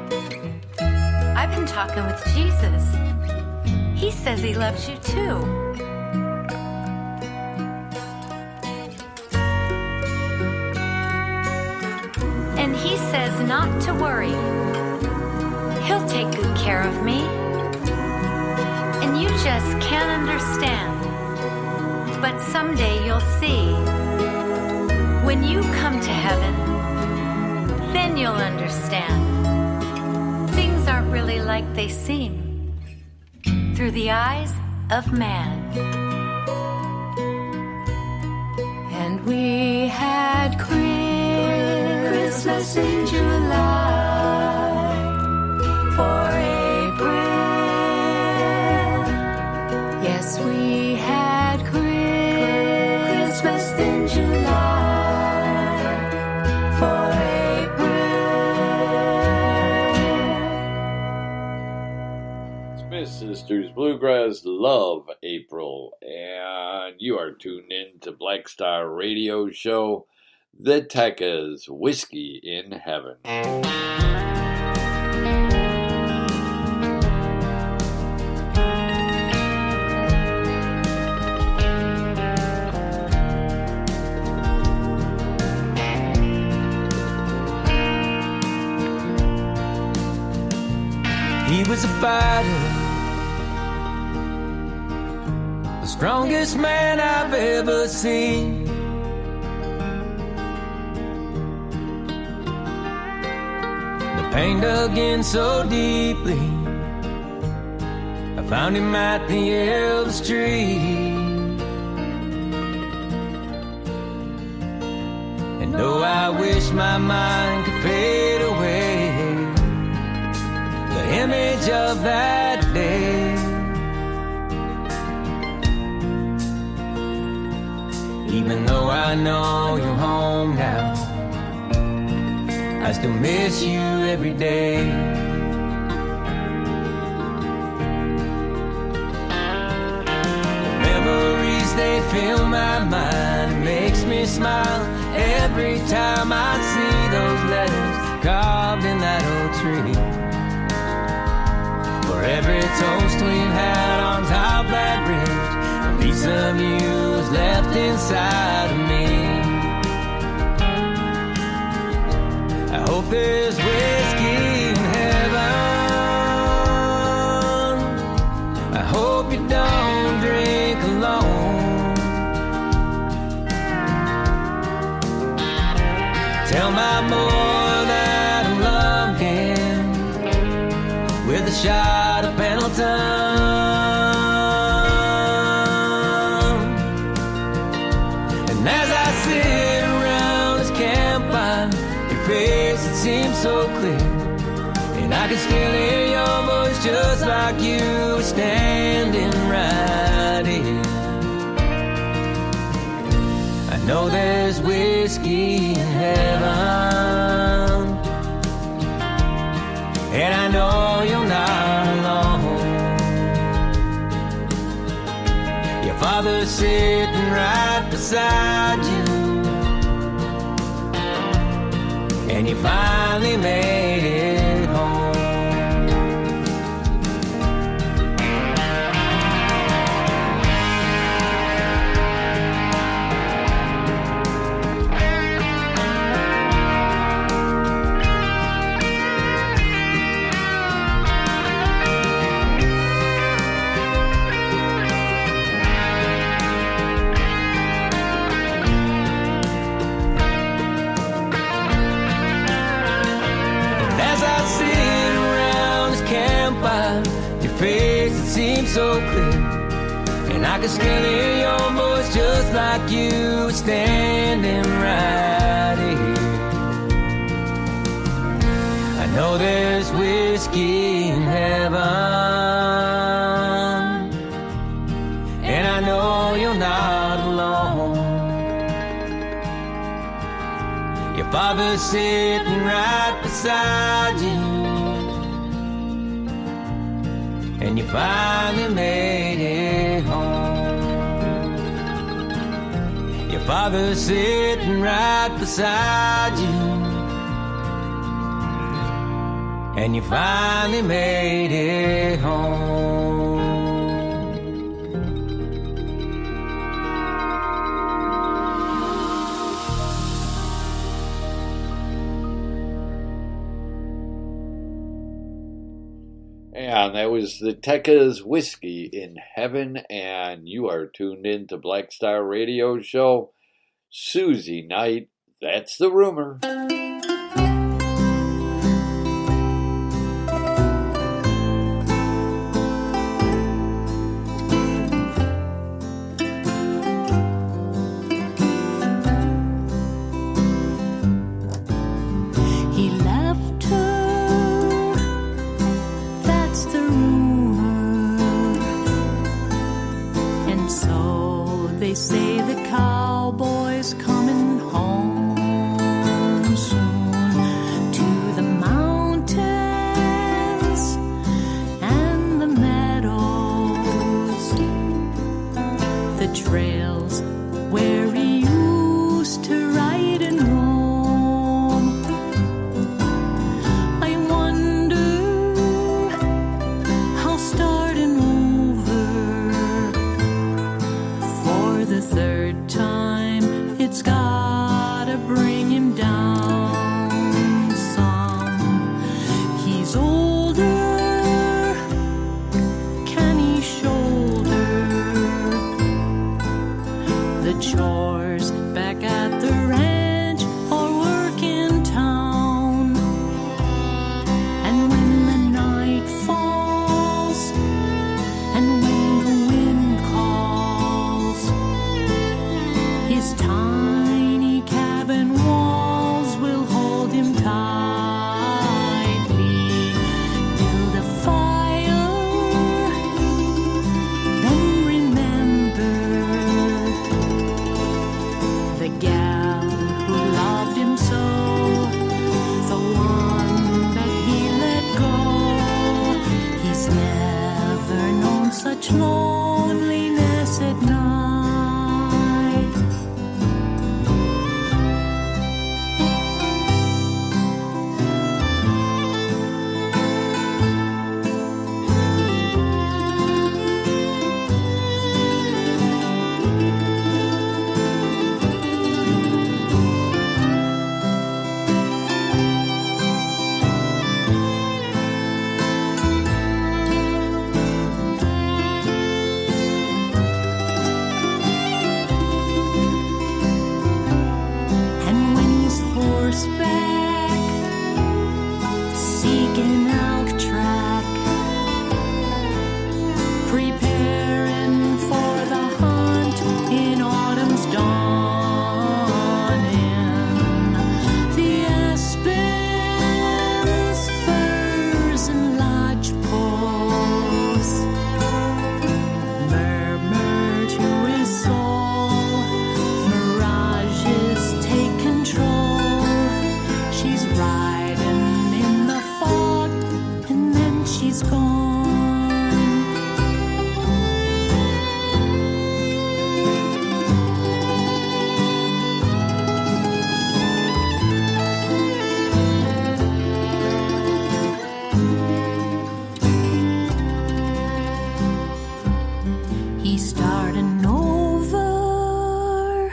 Speaker 8: I've been talking with Jesus. He says he loves you too. And he says not to worry. He'll take good care of me. And you just can't understand. But someday you'll see. When you come to heaven, then you'll understand. Things aren't really like they seem through the eyes of man.
Speaker 12: And we had Christmas in July for April. Yes, we had Christmas in July for April.
Speaker 3: Smith Sisters Bluegrass love April, and you are tuned in to Black Star Radio Show, The Tekkas Whiskey in Heaven.
Speaker 11: He was a fighter, the strongest man I've ever seen. The pain dug in so deeply, I found him at the Elvis tree. And though I wish my mind could fade away, the image of that day, even though I know you're home now, I still miss you every day. The memories, they fill my mind, makes me smile every time I see those letters carved in that old tree. For every toast we've had on top that ridge, a piece of you is left inside of me. I hope there's whiskey in heaven. I hope you don't drink alone. Tell my boy that I love him with a shot of Pendleton. And as I sit around this campfire, your face, it seems so clear, and I can still hear your voice just like you were standing right here. I know there's whiskey in heaven, and I know you're not alone. Your father's sitting right beside you, and you finally made it home. seems so clear, and I can still hear your voice just like you were standing right here. I know there's whiskey in heaven, and I know you're not alone. Your father's sitting right beside you, and you finally made it home. Your father's sitting right beside you, and you finally made it home.
Speaker 3: And that was the Tekka's Whiskey in Heaven, and you are tuned in to Black Star Radio Show. Susie Knight, that's the rumor.
Speaker 5: He left her, that's the rumor. And so they say the cowboy's coming home soon to the mountains and the meadows, the trails where he used to ride and roam. I wonder how starting over for the third time, it's gotta bring him down some. He's older, can he shoulder the chores back at the ranch or work in town? And when the night falls and when the wind calls, his tiny cabin walls will hold him tightly. Build a fire, then remember the gal who loved him so, the one that he let go. He's never known such loneliness at night. And when he's horseback, seeking elk track, preparing for the hunt in autumn's dawning, the aspens, firs, and lodgepoles murmur to his soul. Mirages take control. She's riding in the fog, and then she's gone. He's starting over,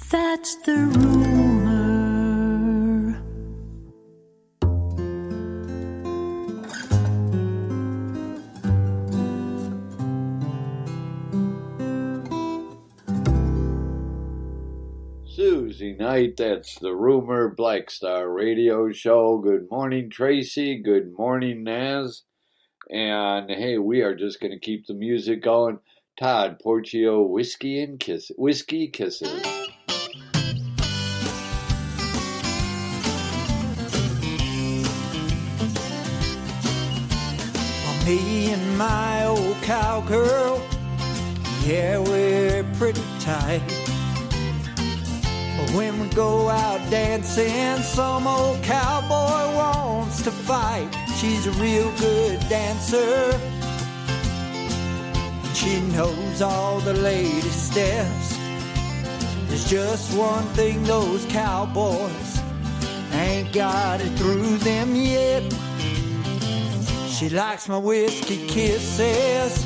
Speaker 5: that's the rumor.
Speaker 3: Susie Knight, that's the rumor. Black Star Radio Show. Good morning, Tracy. Good morning, Naz. And hey, we are just going to keep the music going. Todd Porcio, Whiskey Kisses.
Speaker 14: Me and my old cowgirl, yeah, we're pretty tight. But when we go out dancing, some old cowboy wants to fight. She's a real good dancer, and she knows all the latest steps. There's just one thing those cowboys ain't got it through them yet. She likes my whiskey kisses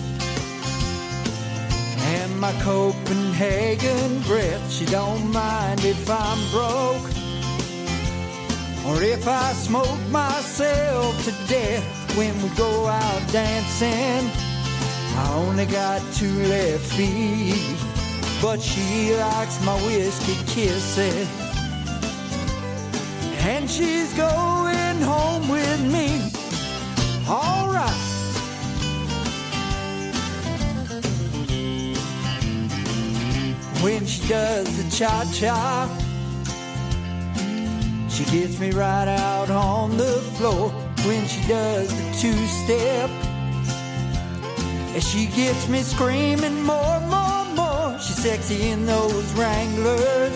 Speaker 14: and my Copenhagen breath. She don't mind if I'm broke or if I smoke myself to death. When we go out dancing, I only got 2 left feet, but she likes my whiskey kisses, and she's going home with me. All right. When she does the cha-cha, she gets me right out on the floor. When she does the 2-step, and she gets me screaming more, more, more. She's sexy in those Wranglers,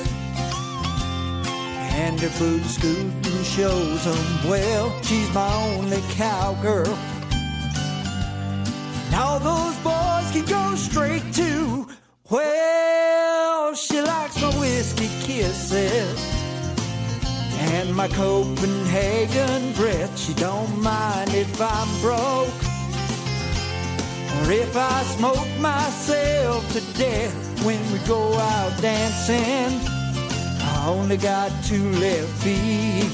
Speaker 14: and her boot scooting shows them well. She's my only cowgirl. Now those boys can go straight to, well, she likes my whiskey kisses and my Copenhagen breath. She don't mind if I'm broke or if I smoke myself to death. When we go out dancing, I only got 2 left feet,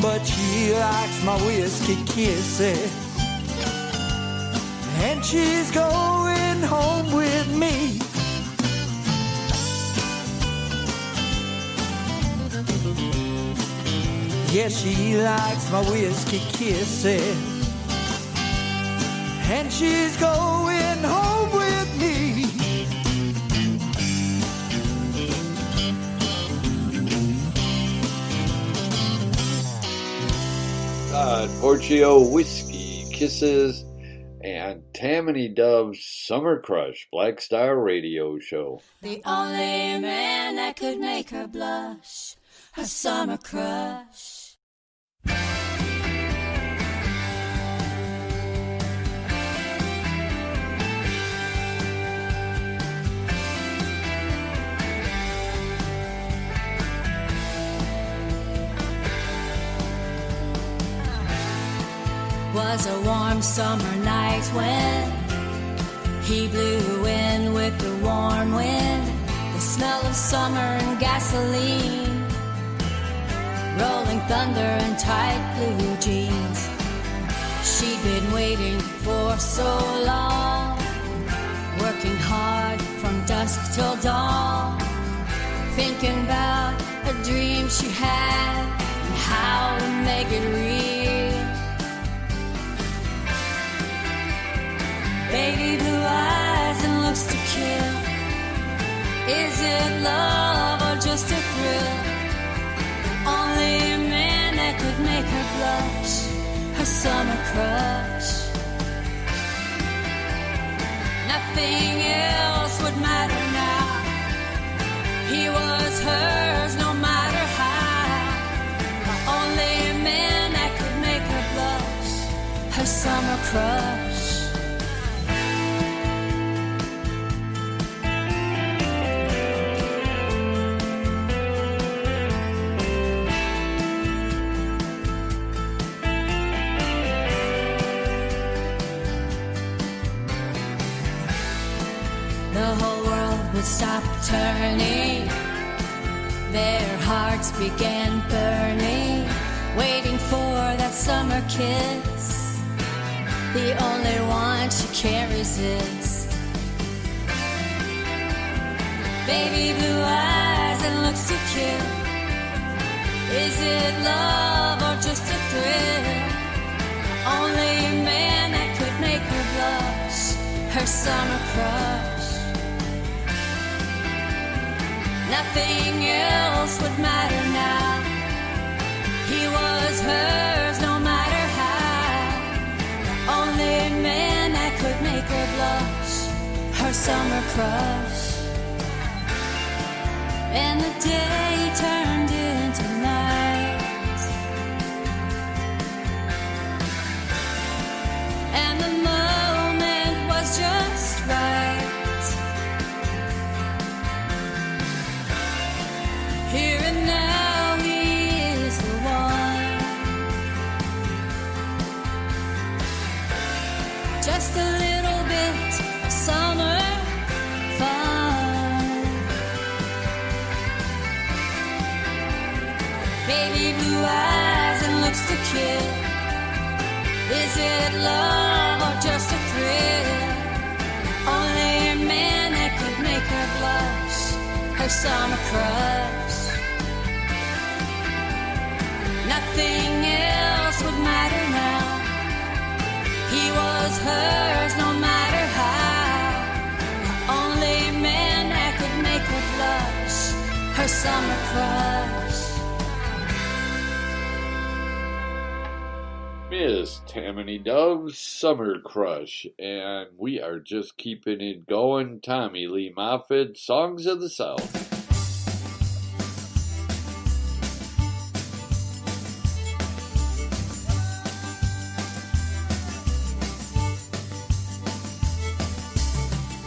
Speaker 14: but she likes my whiskey kisses, and she's going home with me. Yeah, she likes my whiskey kisses, and she's going home with me.
Speaker 3: Todd Porcio, Whiskey Kisses, and Tammany Dove's Summer Crush, Black Star Radio Show.
Speaker 8: The only man that could make her blush, her summer crush. Was a warm summer night when he blew in with the warm wind, the smell of summer and gasoline, rolling thunder and tight blue jeans. She'd been waiting for so long, working hard from dusk till dawn, thinking about a dream she had and how to make it real. Baby blue eyes and looks to kill. Is it love or just a thrill? Only a man that could make her blush, her summer crush. Nothing else would matter now. He was hers no matter how. Only a man that could make her blush, her summer crush. The whole world would stop turning. Their hearts began burning, waiting for that summer kiss. The only one she can't resist. Baby blue eyes and looks to kill. Is it love or just a thrill? Only a man that could her summer crush. Nothing else would matter now. He was hers no matter how. The only man that could make her blush, her summer crush. And the day turned into night, and the moment was just right. Here and now he is the one. Just a little bit of summer fun. Baby blue eyes and looks to kill. Is it love or just a thrill? Only a man that could make her blush, her summer crush. Nothing else would matter now. He was hers no matter how. The only man that could make her blush, her summer crush.
Speaker 3: Miss Tammany Dove's Summer Crush, and we are just keeping it going. Tommy Lee Moffett, Songs of the South.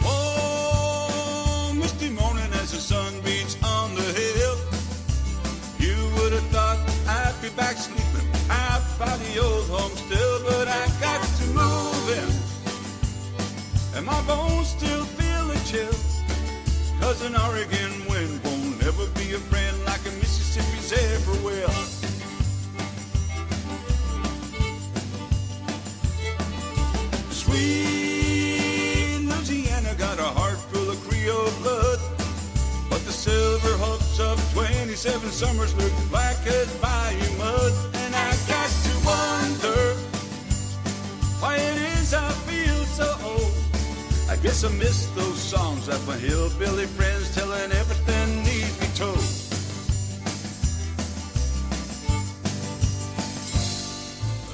Speaker 6: Oh, misty morning as the sun beats on the hill. You would have thought I'd be back sleeping out by the old home still, but I got to move in, and my bones still feel the chill, 'cause an Oregon wind won't ever be a friend like a Mississippi's ever will. Sweet Louisiana got a heart full of Creole blood, but the silver hooves of 27 summers look black as bayou mud. And I got to wonder why it is I feel so old. I guess I miss those songs that my hillbilly friends telling everything needs be told.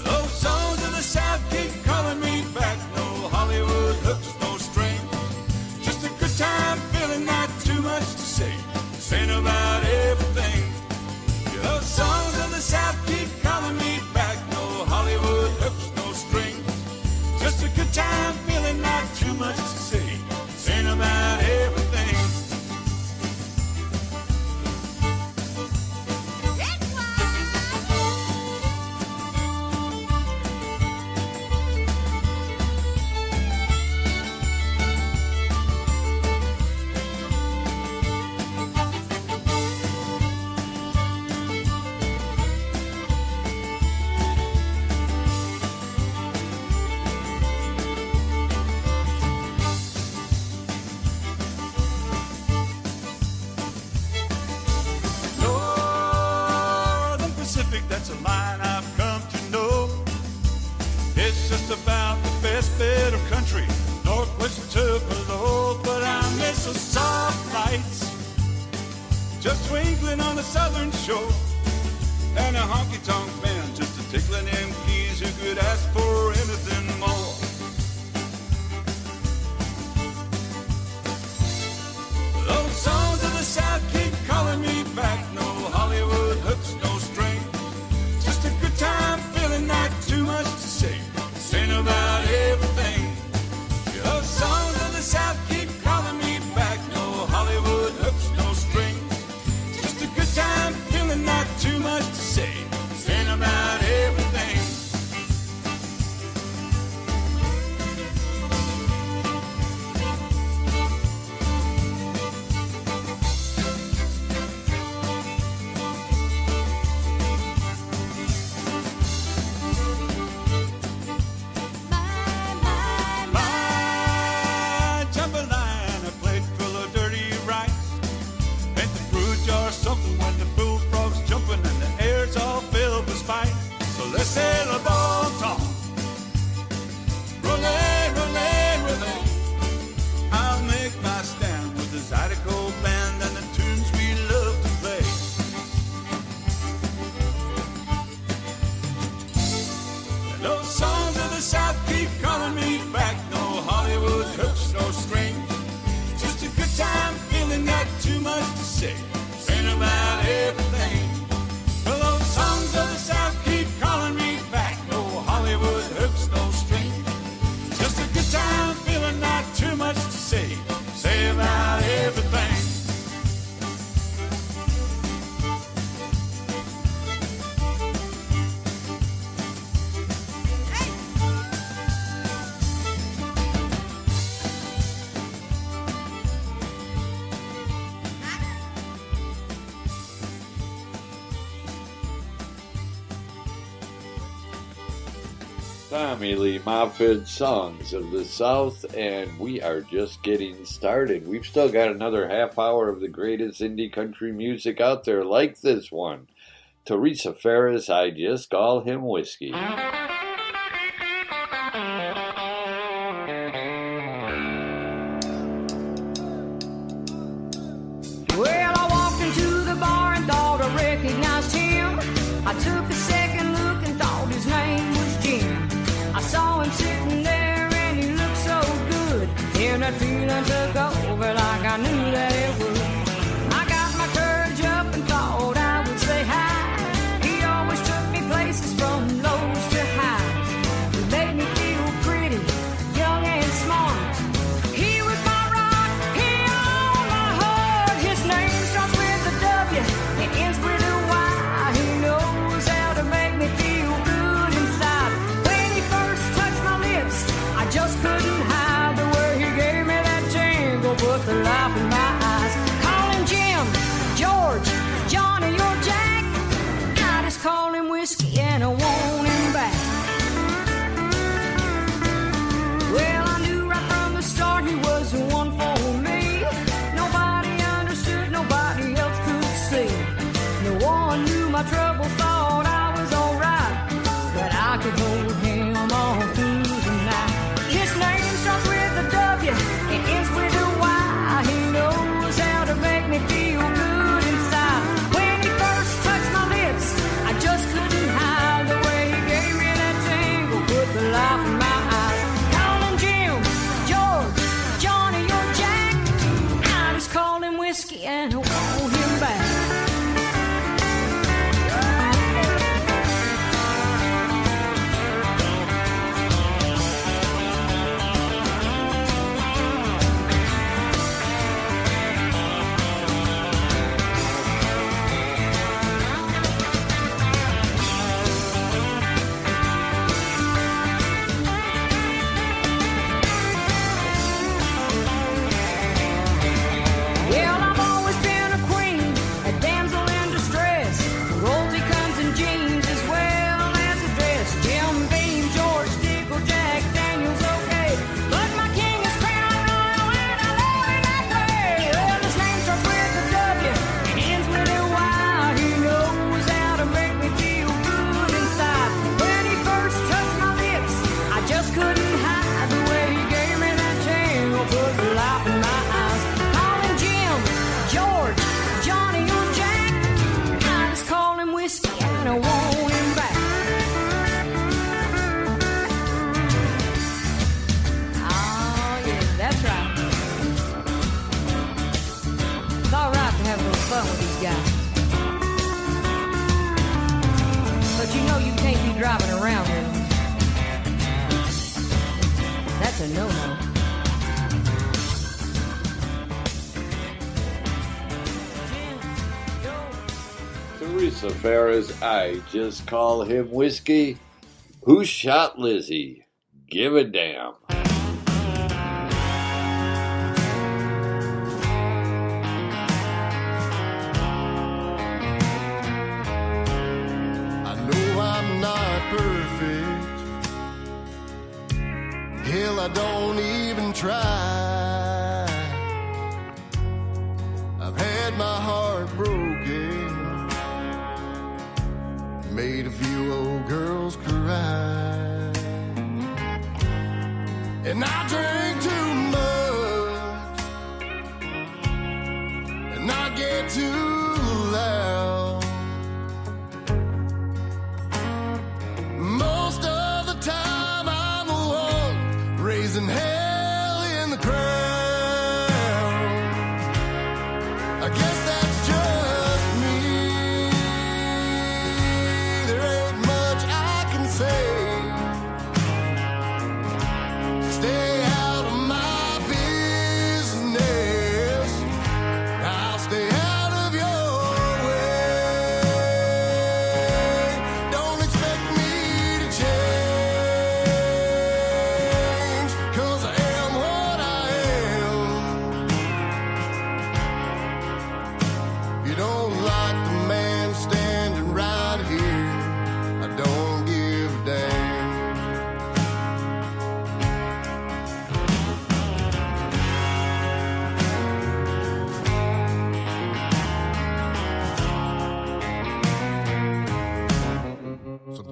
Speaker 6: Those songs of the South keep calling me back. No Hollywood hooks, no strings, just a good time feeling, not too much to say, saying about everything. Those songs of the South keep calling me back. No Hollywood hooks, no strings, just a good time feeling, not too much to say, saying about everything. That's a line I've come to know. It's just about the best bit of country, northwest of Tupelo. But I miss the soft lights just twinkling on the southern shore, and a honky-tonk band just a tickling them keys. Who could ask for anything more? Those songs of the South keep calling me back. No Hollywood hooks, no strings, just a good time feeling, not too much to say, saying about everything. Those songs of the South keep calling me back. No Hollywood hooks, no strings, just a good time feeling, not too much to say, saying about everything.
Speaker 3: Tommy Lee Moffitt, Songs of the South, and we are just getting started. We've still got another half hour of the greatest indie country music out there, like this one. Teresa Ferris, I Just Call Him Whiskey.
Speaker 5: Well, I walked into the bar and thought I recognized him. I took a second look and thought his name was Jim. I saw him sitting there and he looked so good. And that feeling took over like I knew that it would. I got my courage up and thought I would say hi. He always took me places from lows to highs. He made me feel pretty, young and smart. He was my rock, he owned my heart. His name starts with a W and ends with a Y. He knows how to make me feel good inside. When he first touched my lips, I just couldn't hide the way he gave me that tingle, put the life in my eyes. Call him Jim, George, Johnny or Jack. I just call him whiskey and I want him back. Well, I knew right from the start he was the one for me. Nobody understood, nobody else could see. No one knew my troubles, thought I was alright, but I could hold him all through the night. His name starts with a W and ends with a Y. He knows how to make me feel good inside. When he first touched my lips, I just couldn't hide the way he gave me that tingle, put the life in my eyes. Call him Jim, George, Johnny or Jack. I just call him whiskey and I want him back. Well, I've always been a queen, a damsel in distress. Royalty comes in jeans as well as a dress. Jim Beam, George Dickel, Jack Daniels, okay. But my king is crown royal and I love him that way. Well, his name starts with a W and ends with a Y. He knows how to make me feel good inside. When he first touched my lips, I just couldn't hide the way he gave me that tingle, put the life in my eyes. Call him Jim, George, Johnny or Jack. I just call him whiskey and I want him back. Oh yeah, that's right. It's all right to have a little fun with these guys, but you know you can't be driving around with them. That's a no-no.
Speaker 3: Teresa Ferris, I Just Call Him Whiskey. Who shot Lizzie? Give a damn.
Speaker 6: I know I'm not perfect. Hell, I don't even try. I've had my heart broken, made a few old girls cry, and I drank too much, and I get too loud. Most of the time I'm the one raising hell in the crowd. I guess that's just me. There ain't much I can say. Stay out of my business. I'll stay out of yours.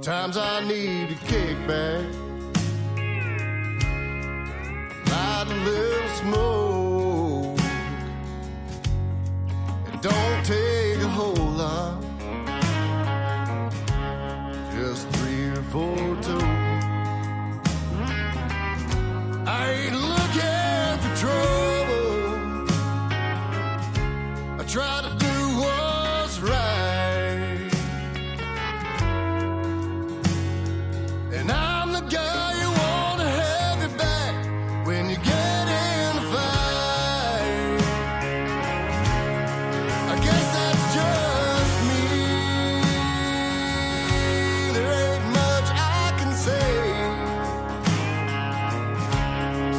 Speaker 6: Times I need a kickback, light a little smoke. It don't take a whole lot, just 3 or 4 toes. I ain't looking for trouble, I try to do what's right, and I'm the guy you wanna have your back when you get in a fight. I guess that's just me, there ain't much I can say.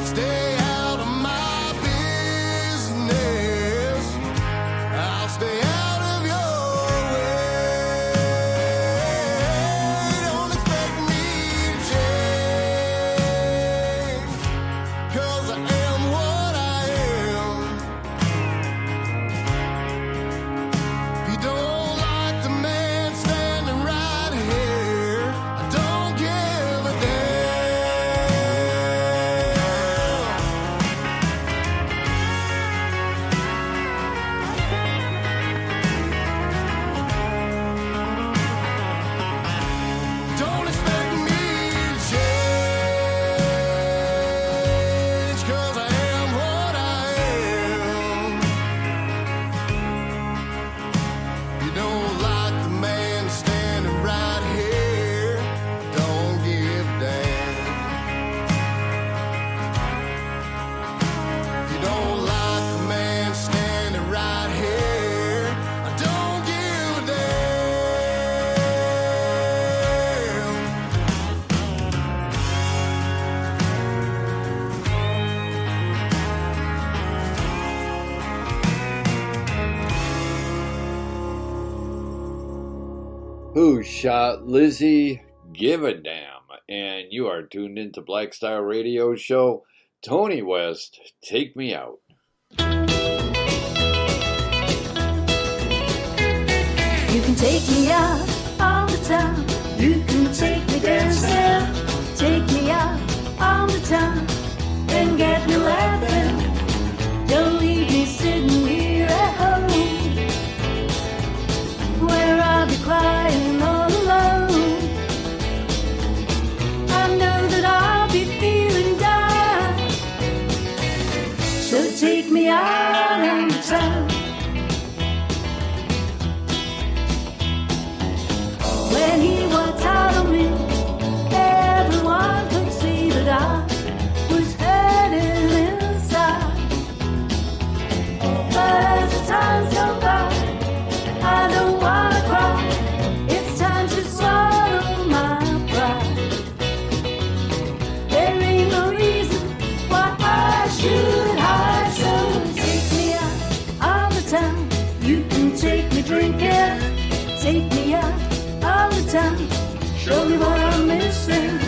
Speaker 6: Stay out of my business, I'll stay out of your way. Don't expect me to change, 'cause I am what I am. If you don't like the man standing right here, I don't give a damn. Don't expect me to change, 'cause I am what I am. You don't like the man standing right here, don't give a damn. You don't like the man standing right here, I don't give a damn.
Speaker 3: Who Shot Lizzie? Give a damn. And you are tuned into Black Star Radio Show. Tony West, take me out.
Speaker 8: You can take me out all the time. You can take me dancing. Take me out all the time and get me laughing. Don't leave me sitting here at home where I'll be crying all alone. I know that I'll be feeling down, so take me out on the town. When he walked out on me, everyone could see that I was hurting inside. But as the times go by, I don't wanna cry. It's time to swallow my pride. There ain't no reason why I should hide. So take me out all the time. You can take me drinking. Take me out all the time. Show me what I'm missing.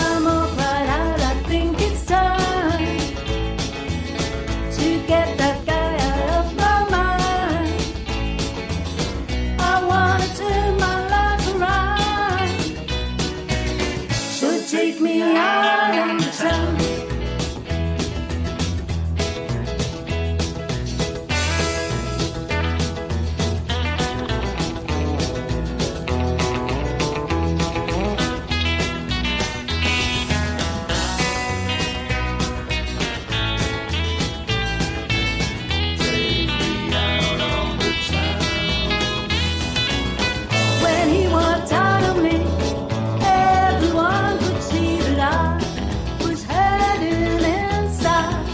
Speaker 8: I'm all cried out. I think it's time to get that guy out of my mind. I wanna turn my life around, so take me out on the town. When he walked out on me, everyone could see that I was hurting inside.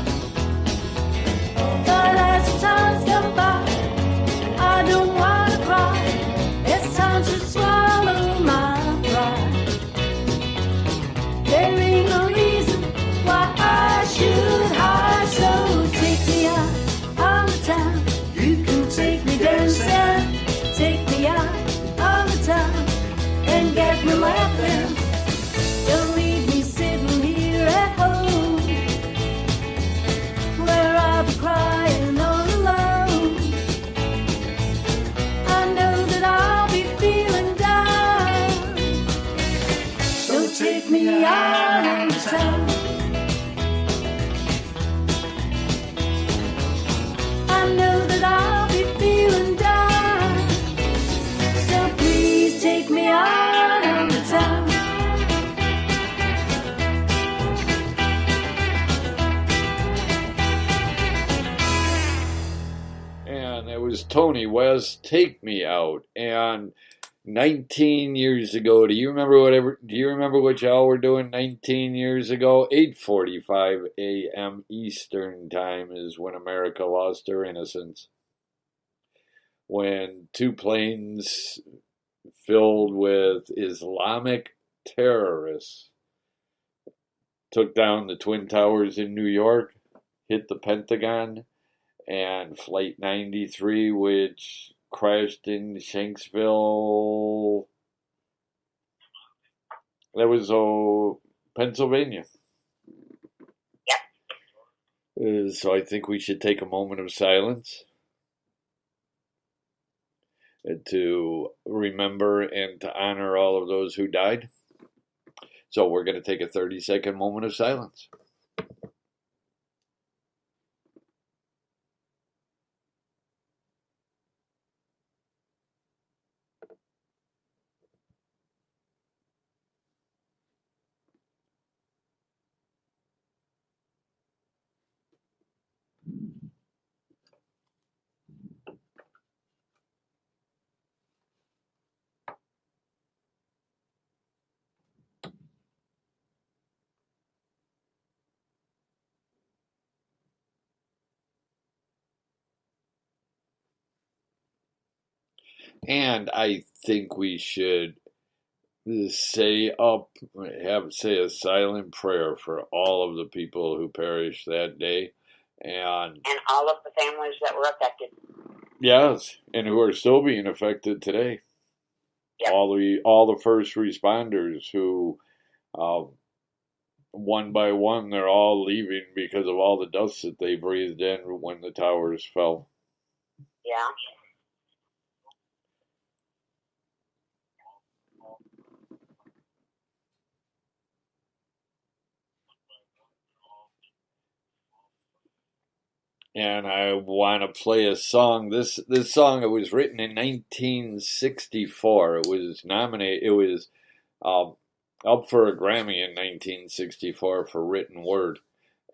Speaker 8: But as the times go by, I don't wanna cry. It's time to swallow my pride. There ain't no reason why I should hide. So take me out all the time. You can take me dancing. Take me out all the time and get me laughing. Don't leave me sitting here at home where I'll be crying all alone. I know that I'll be feeling down,
Speaker 3: was Tony West, Take Me Out. And 19 years ago, do you remember what y'all were doing 19 years ago? 8:45 a.m. Eastern Time is when America lost her innocence. When 2 planes filled with Islamic terrorists took down the Twin Towers in New York, hit the Pentagon, and Flight 93, which crashed in Shanksville. That was Pennsylvania.
Speaker 4: Yep.
Speaker 3: So I think we should take a moment of silence to remember and to honor all of those who died. So we're going to take a 30-second moment of silence. And I think we should say a silent prayer for all of the people who perished that day, and
Speaker 4: all of the families that were affected.
Speaker 3: Yes, and who are still being affected today.
Speaker 4: Yep.
Speaker 3: All the first responders who, one by one, they're all leaving because of all the dust that they breathed in when the towers fell.
Speaker 4: Yeah.
Speaker 3: And I want to play a song. This song, it was written in 1964. It was nominated. It was up for a Grammy in 1964 for written word,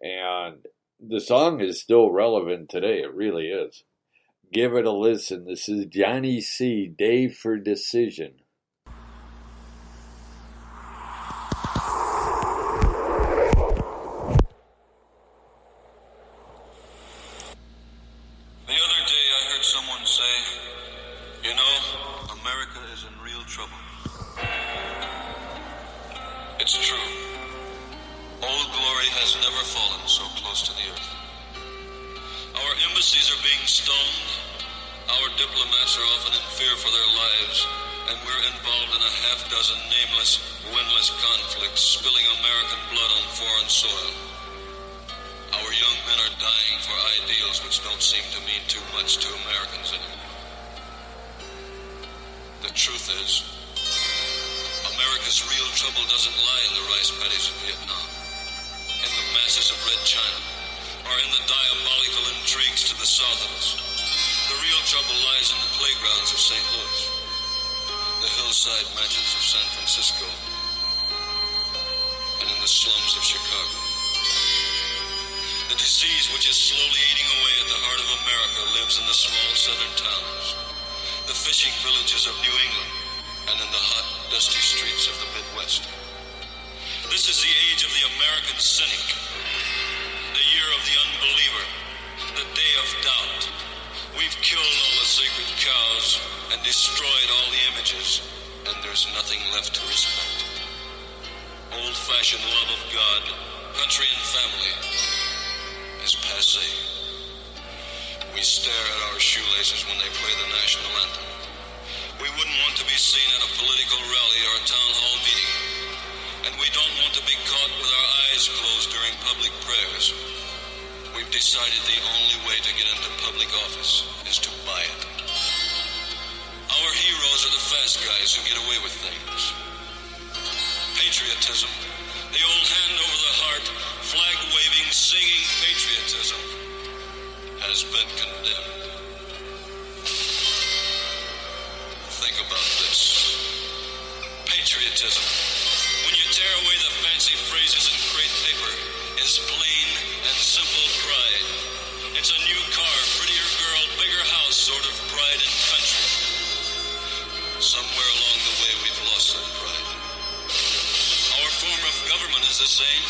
Speaker 3: and the song is still relevant today. It really is. Give it a listen. This is Johnny C. Day for Decision.
Speaker 15: Someone say, you know, America is in real trouble. It's true. Old Glory has never fallen so close to the earth. Our embassies are being stoned. Our diplomats are often in fear for their lives, and we're involved in a half-dozen nameless, windless conflicts, spilling American blood on foreign soil. Our young men are dying for ideals which don't seem to mean too much to Americans anymore. The truth is, America's real trouble doesn't lie in the rice paddies of Vietnam, in the masses of Red China, or in the diabolical intrigues to the south of us. The real trouble lies in the playgrounds of St. Louis, the hillside mansions of San Francisco, and in the slums of Chicago. The disease which is slowly eating away at the heart of America lives in the small southern towns, the fishing villages of New England, and in the hot, dusty streets of the Midwest. This is the age of the American cynic, the year of the unbeliever, the day of doubt. We've killed all the sacred cows and destroyed all the images, and there's nothing left to respect. Old-fashioned love of God, country, and family is passé. We stare at our shoelaces when they play the national anthem. We wouldn't want to be seen at a political rally or a town hall meeting. And we don't want to be caught with our eyes closed during public prayers. We've decided the only way to get into public office is to buy it. Our heroes are the fast guys who get away with things. Patriotism, the old hand over the heart, flag-waving, singing patriotism, has been condemned. Think about this. Patriotism, when you tear away the fancy phrases in crepe paper, is plain and simple pride. It's a new car, prettier girl, bigger house, a sort of pride in country. Somewhere along the way, we've lost that pride. Our form of government is the same.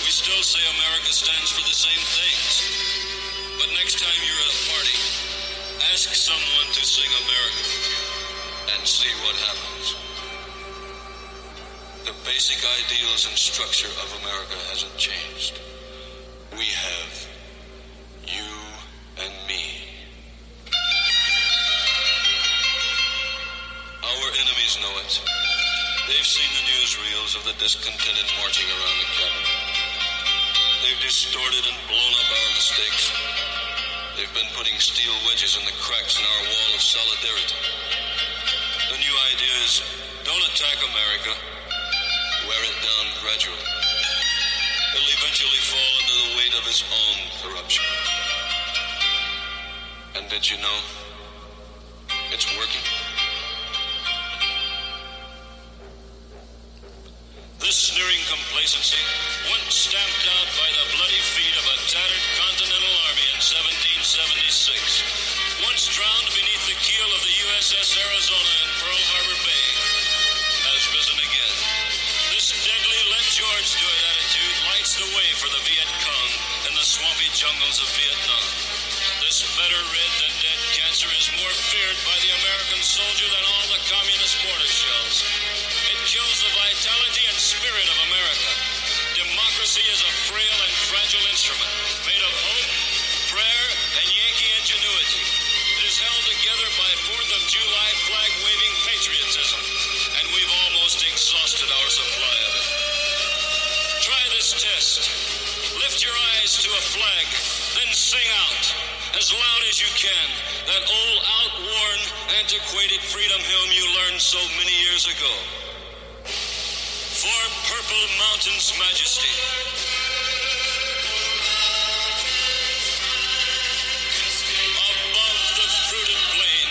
Speaker 15: We still say America stands for the same things. But next time you're at a party, ask someone to sing America and see what happens. The basic ideals and structure of America hasn't changed. We have you and me. Our enemies know it. They've seen the newsreels of the discontented marching around the Capitol. They've distorted and blown up our mistakes. They've been putting steel wedges in the cracks in our wall of solidarity. The new idea is, don't attack America. Wear it down gradually. It'll eventually fall under the weight of its own corruption. And did you know? It's working. This sneering complacency, once stamped out by the bloody feet of a tattered Continental Army in 1776, once drowned beneath the keel of the USS Arizona in Pearl Harbor Bay, has risen again. This deadly let George do it attitude lights the way for the Viet Cong in the swampy jungles of Vietnam. This better red than dead cancer is more feared by the American soldier than all the communist mortar shells. It kills the vitality and spirit of America. Democracy is a frail and fragile instrument made of hope, prayer, and Yankee ingenuity. It is held together by 4th of July flag-waving patriotism, and we've almost exhausted our supply of it. Try this test. Lift your eyes to a flag, then sing out, as loud as you can, that old, outworn, antiquated freedom hymn you learned so many years ago. For Purple Mountain's majesty. Above the fruited plain.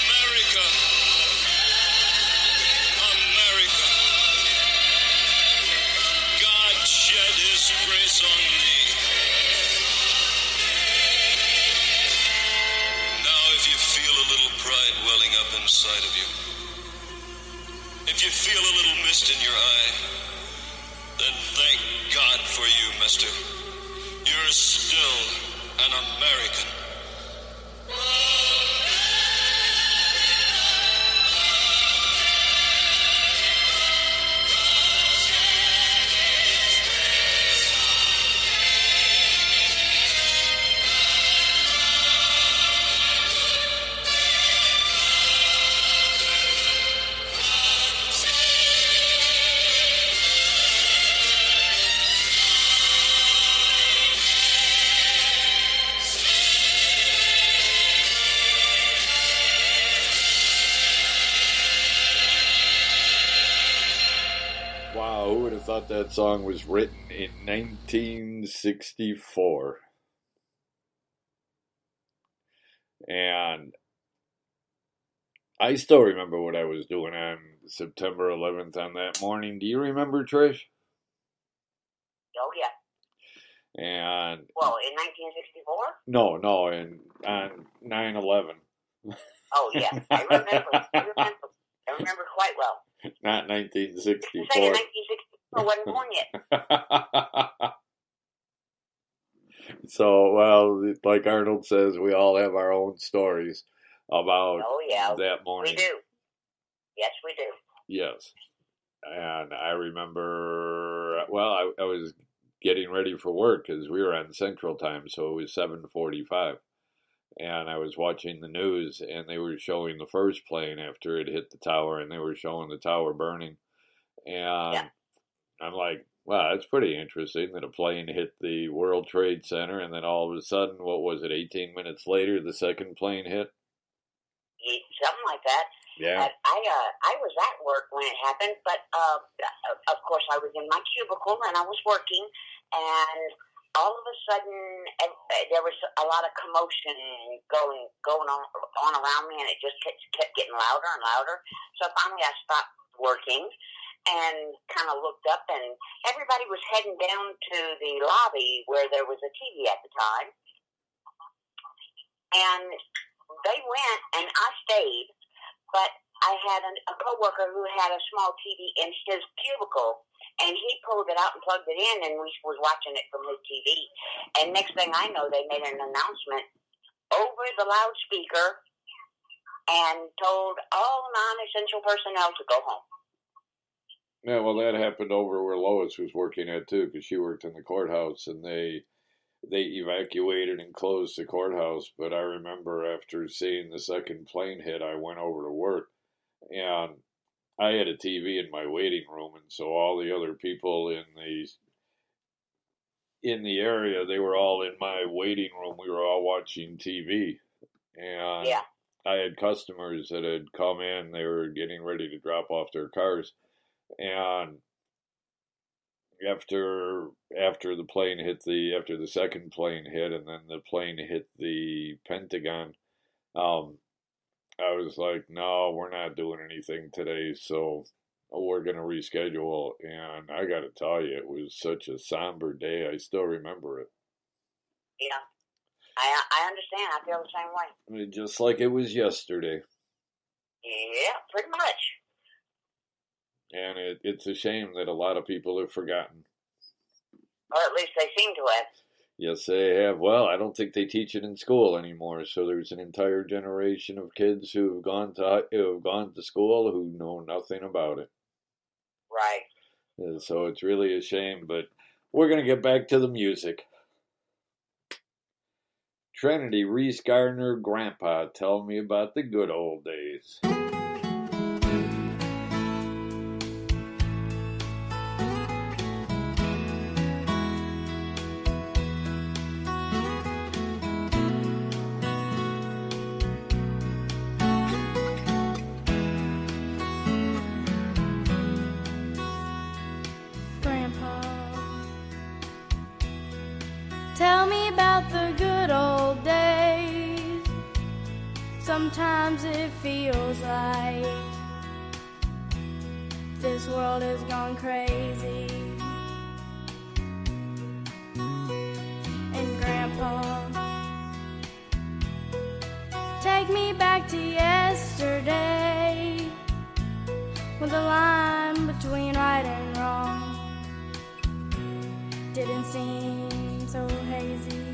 Speaker 15: America. America. God shed his grace on thee. Now if you feel a little pride welling up inside of you, if you feel a little mist in your eye, then thank God for you, mister. You're still an American.
Speaker 3: Wow, who would have thought that song was written in 1964? And I still remember what I was doing on September 11th on that morning. Do you remember, Trish?
Speaker 4: Oh, yeah.
Speaker 3: And
Speaker 4: Well, in 1964?
Speaker 3: no, on 9/11.
Speaker 4: Oh, yeah. I remember quite well.
Speaker 3: Not
Speaker 4: I
Speaker 3: 1964.
Speaker 4: say in 1964, I wasn't born yet.
Speaker 3: So, well, like Arnold says, we all have our own stories about
Speaker 4: Oh, yeah.
Speaker 3: that morning.
Speaker 4: We do. Yes, we do.
Speaker 3: Yes. And I remember, well, I was getting ready for work because we were on Central Time, so it was 7:45. And I was watching the news, and they were showing the first plane after it hit the tower, and they were showing the tower burning. And I'm like, wow, that's pretty interesting that a plane hit the World Trade Center, and then all of a sudden, what was it, 18 minutes later, the second plane hit?
Speaker 4: Something like that.
Speaker 3: Yeah.
Speaker 4: I was at work when it happened, but of course I was in my cubicle and I was working, and all of a sudden there was a lot of commotion going on around me, and it just kept getting louder and louder. So finally I stopped working, and kind of looked up, and everybody was heading down to the lobby where there was a TV at the time. And they went, and I stayed, but I had a coworker who had a small TV in his cubicle, and he pulled it out and plugged it in, and we was watching it from his TV. And next thing I know, they made an announcement over the loudspeaker and told all non-essential personnel to go home.
Speaker 3: Yeah, well, that happened over where Lois was working at, too, because she worked in the courthouse, and they evacuated and closed the courthouse. But I remember after seeing the second plane hit, I went over to work, and I had a TV in my waiting room, and so all the other people in the area, they were all in my waiting room. We were all watching TV, and
Speaker 4: yeah.
Speaker 3: I had customers that had come in. They were getting ready to drop off their cars, and after the plane hit after the second plane hit, and then the plane hit the Pentagon, I was like, no, we're not doing anything today, so we're going to reschedule. And I got to tell you, it was such a somber day. I still remember it.
Speaker 4: Yeah, I understand. I feel the same way.
Speaker 3: I mean, just like it was yesterday.
Speaker 4: Yeah, pretty much.
Speaker 3: And it's a shame that a lot of people have forgotten.
Speaker 4: Or at least they seem to have.
Speaker 3: Yes, they have. Well, I don't think they teach it in school anymore. So there's an entire generation of kids who have gone to school who know nothing about it.
Speaker 4: Right.
Speaker 3: So it's really a shame. But we're going to get back to the music. Trinity Reese Gardner, Grandpa, tell me about the good old days.
Speaker 10: Tell me about the good old days. Sometimes it feels like this world has gone crazy. And Grandpa, take me back to yesterday, when the line between right and wrong didn't seem so hazy.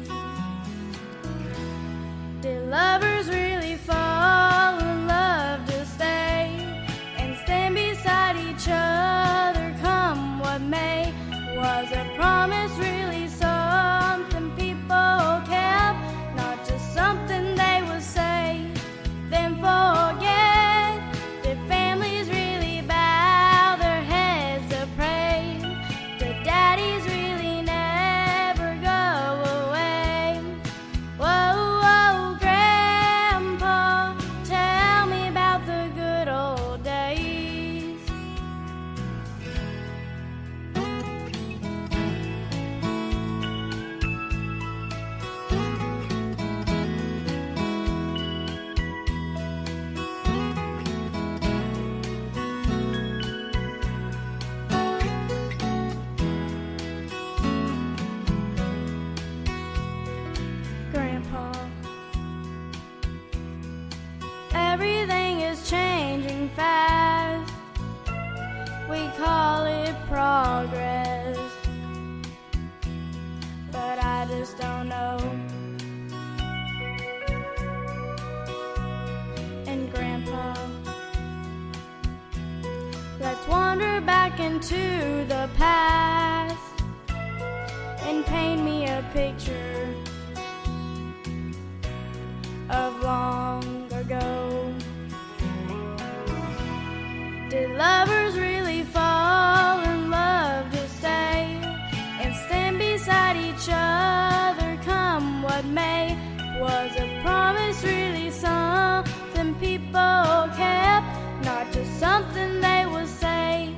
Speaker 10: Did lovers really fall in love to stay and stand beside each other come what may? Was a promise really something people kept, not just something they would say then forget? Did families really bow their heads to pray? Did daddies really fast, we call it progress, but I just don't know. And Grandpa, let's wander back into the past and paint me a picture of long ago. Did lovers really fall in love to stay and stand beside each other come what may? Was a promise really something people kept, not just something they would say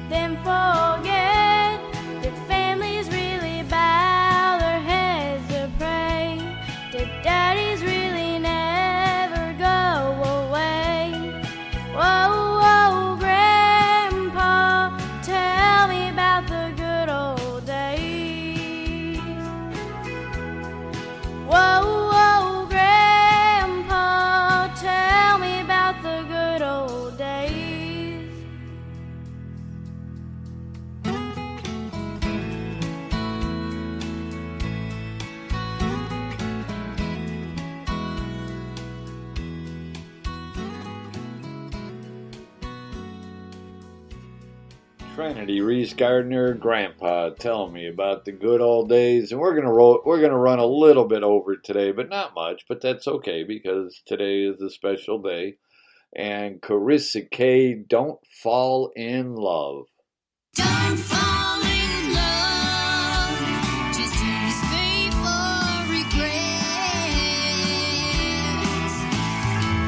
Speaker 10: then forget? Did families really bow their heads to pray? Did daddies really never go away? Whoa, whoa, Grandpa,
Speaker 3: Trinity Reese Gardner, Grandpa, telling me about the good old days, and we're gonna run a little bit over today, but not much. But that's okay because today is a special day. And Carissa K, Don't Fall in Love.
Speaker 16: Don't fall in love, just use me for regrets.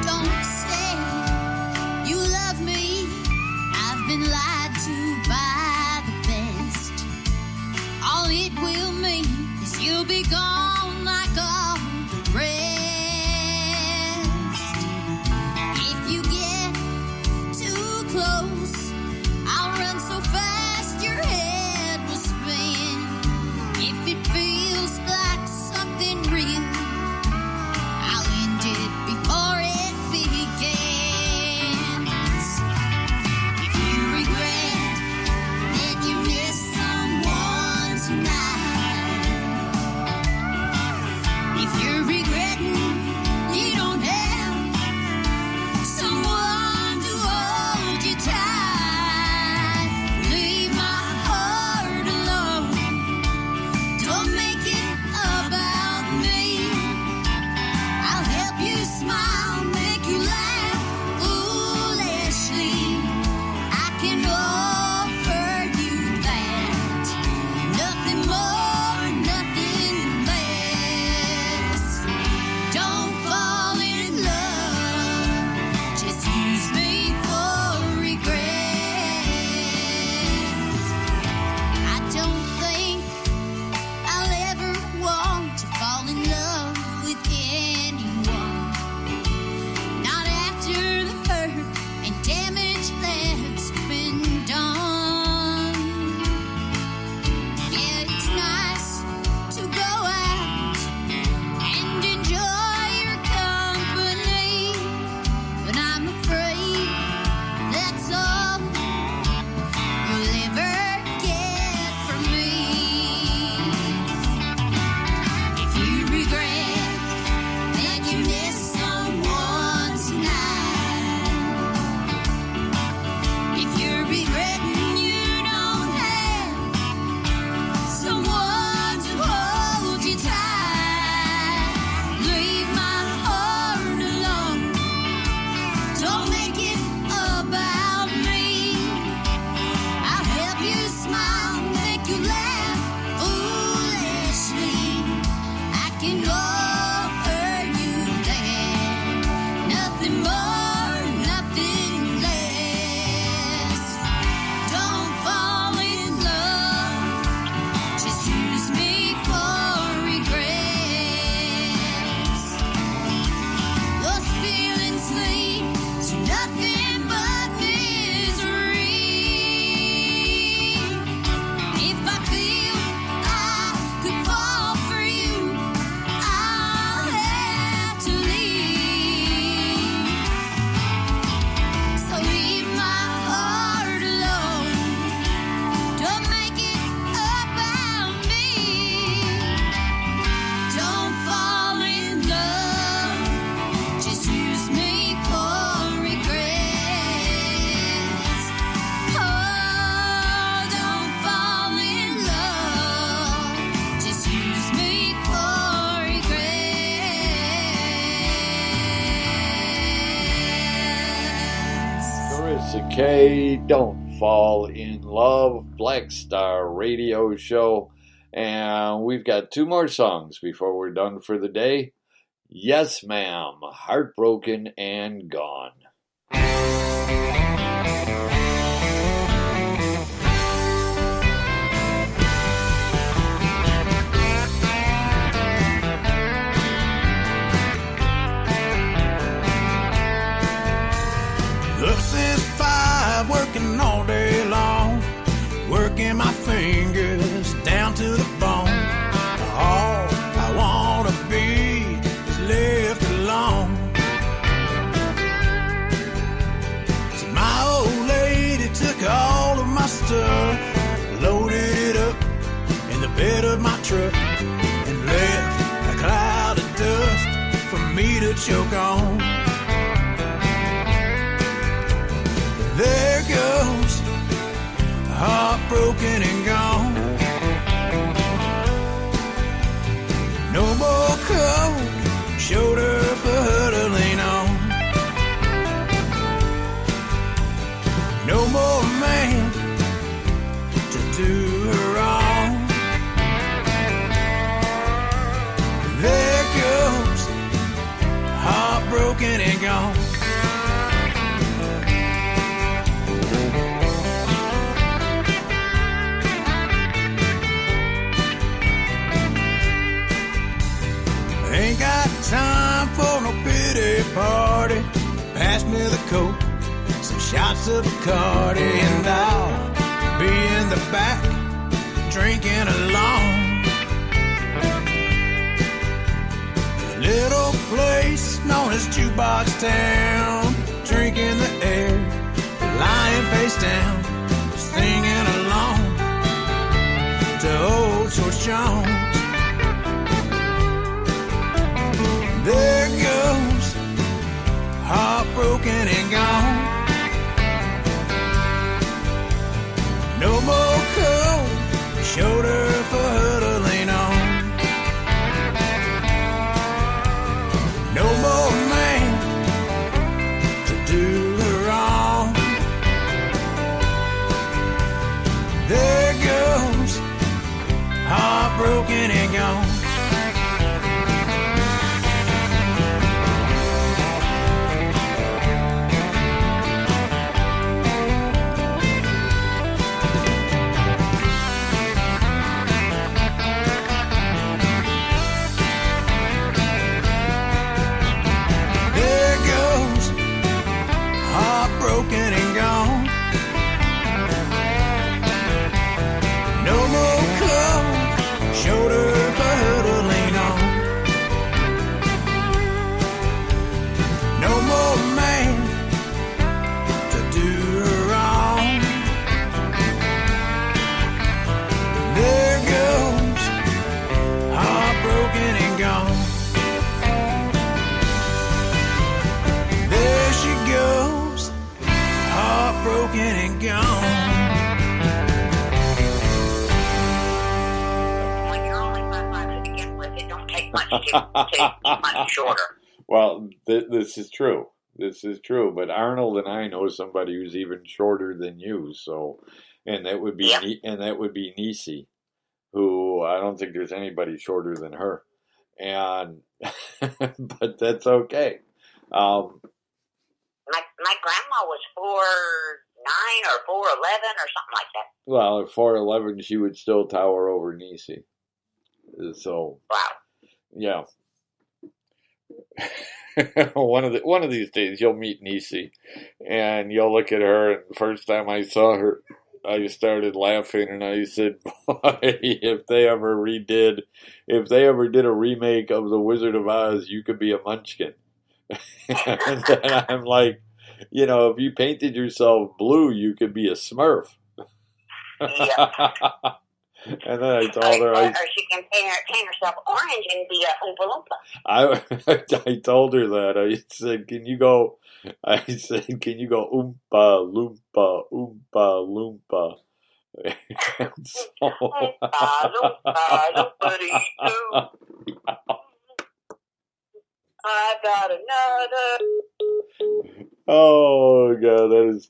Speaker 16: Don't say you love me, I've been lied to by the best. All it will mean is you'll be gone like all the rest. If you get too close, I'll run so fast your head will spin. If it feels like something real, I'll end it before it begins. If you regret that you missed someone tonight, if you're regretting you don't have someone to hold you tight, leave my heart alone. Don't make it about me. I'll help you smile, make you laugh foolishly. I can offer you that, nothing more, nothing less. Don't fall in love, just use me for regrets. I don't think I'll ever want to fall in love with anyone, not after the hurt and damage that's been done. Yeah, it's nice to go out and enjoy your company, but I'm afraid that's all you'll ever get from me. If you regret that you missed someone tonight, if you're regretting you don't have someone to hold you tight, leave my heart alone. Don't make it about me. I'll help you smile, make you laugh foolishly. I can offer you that, nothing more, nothing less. Don't fall in love, just use me for regrets. Those feelings lead to nothing but misery. If I feel I could fall for you, I'll have to leave. So leave my heart alone. Don't make it about me. Don't fall in love, just use me for regrets. Oh, don't fall in love, just use me for regrets.
Speaker 3: Carissa K, Don't Fall in Love, Black Star Radio Show. And we've got two more songs before we're done for the day. Yes, Ma'am, Heartbroken and Gone.
Speaker 9: Up since 5, working all day long, working my fingers down to the bone. All I wanna be is left alone.
Speaker 14: party. Pass me the Coke, some shots of Bacardi, and I'll be in the back drinking along. A little place known as Jukebox Town, drinking the air, lying face down, singing along to old George Jones. There goes heartbroken and gone. No more cold shoulder for her to lean on. No more man to do her wrong. There goes heartbroken and gone. Broken and gone. No more cold shoulder for her to lean on. No more man to do her wrong. There goes heartbroken and gone. There she goes, heartbroken and gone.
Speaker 4: When you're only 5'5" to begin with, it don't take much to much shorter.
Speaker 3: Well, this is true. This is true. But Arnold and I know somebody who's even shorter than you. So, and that would be Niecy, who I don't think there's anybody shorter than her. And but that's okay.
Speaker 4: My grandma was 4'9" or 4'11" or something like that.
Speaker 3: Well, at 4'11", she would still tower over Niecy. So,
Speaker 4: wow.
Speaker 3: Yeah. one of these days you'll meet Niecy, and you'll look at her. And the first time I saw her, I started laughing, and I said, "Boy, if they ever did a remake of The Wizard of Oz, you could be a Munchkin." And then I'm like, you know, if you painted yourself blue, you could be a Smurf.
Speaker 4: Yep.
Speaker 3: And then I told her,
Speaker 4: or she can paint herself orange and be a Oompa Loompa.
Speaker 3: I told her that. I said, can you go Oompa Loompa, Oompa Loompa? So,
Speaker 4: Oompa Loompa, Loompa-dee-doo. I got another.
Speaker 3: Oh God, that is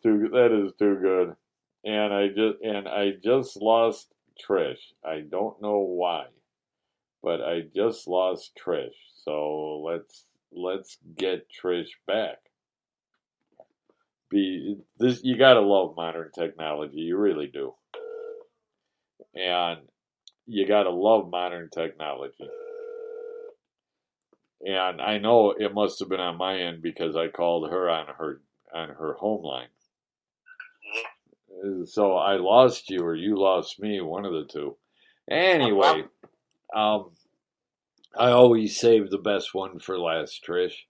Speaker 3: too good. And I just lost Trish. I don't know why, but I just lost Trish. So let's get Trish back. You gotta love modern technology. You really do. And you gotta love modern technology. And I know it must have been on my end because I called her on her home line. So I lost you or you lost me, one of the two. Anyway, I always save the best one for last, Trish.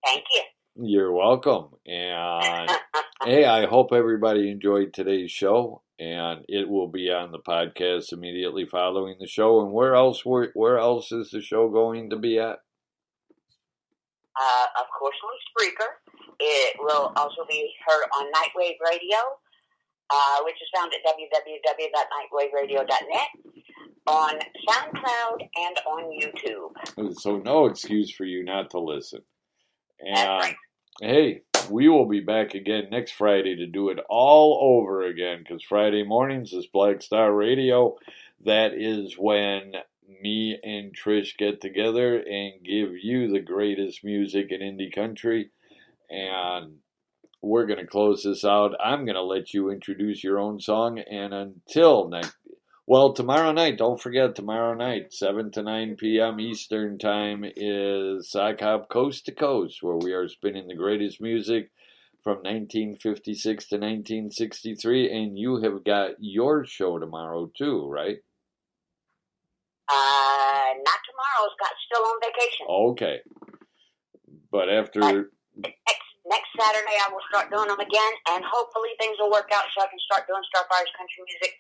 Speaker 4: Thank you.
Speaker 3: You're welcome. And hey, I hope everybody enjoyed today's show. And it will be on the podcast immediately following the show. And where else is the show going to be at?
Speaker 4: Of course, on Spreaker. It will also be heard on Nightwave Radio, which is found at www.nightwaveradio.net, on SoundCloud, and on YouTube.
Speaker 3: So no excuse for you not to listen. And
Speaker 4: that's right.
Speaker 3: Hey, we will be back again next Friday to do it all over again, because Friday mornings is Black Star Radio. That is when me and Trish get together and give you the greatest music in indie country. And we're going to close this out. I'm going to let you introduce your own song. And until next, Well, tomorrow night, don't forget, tomorrow night, 7 to 9 p.m. Eastern Time is Sock Hop Coast to Coast, where we are spinning the greatest music from 1956 to 1963, and you have got your show tomorrow, too, right?
Speaker 4: Not tomorrow. Scott's still on vacation.
Speaker 3: Okay. But after...
Speaker 4: Next Saturday, I will start doing them again, and hopefully things will work out so I can start doing Starfire's country music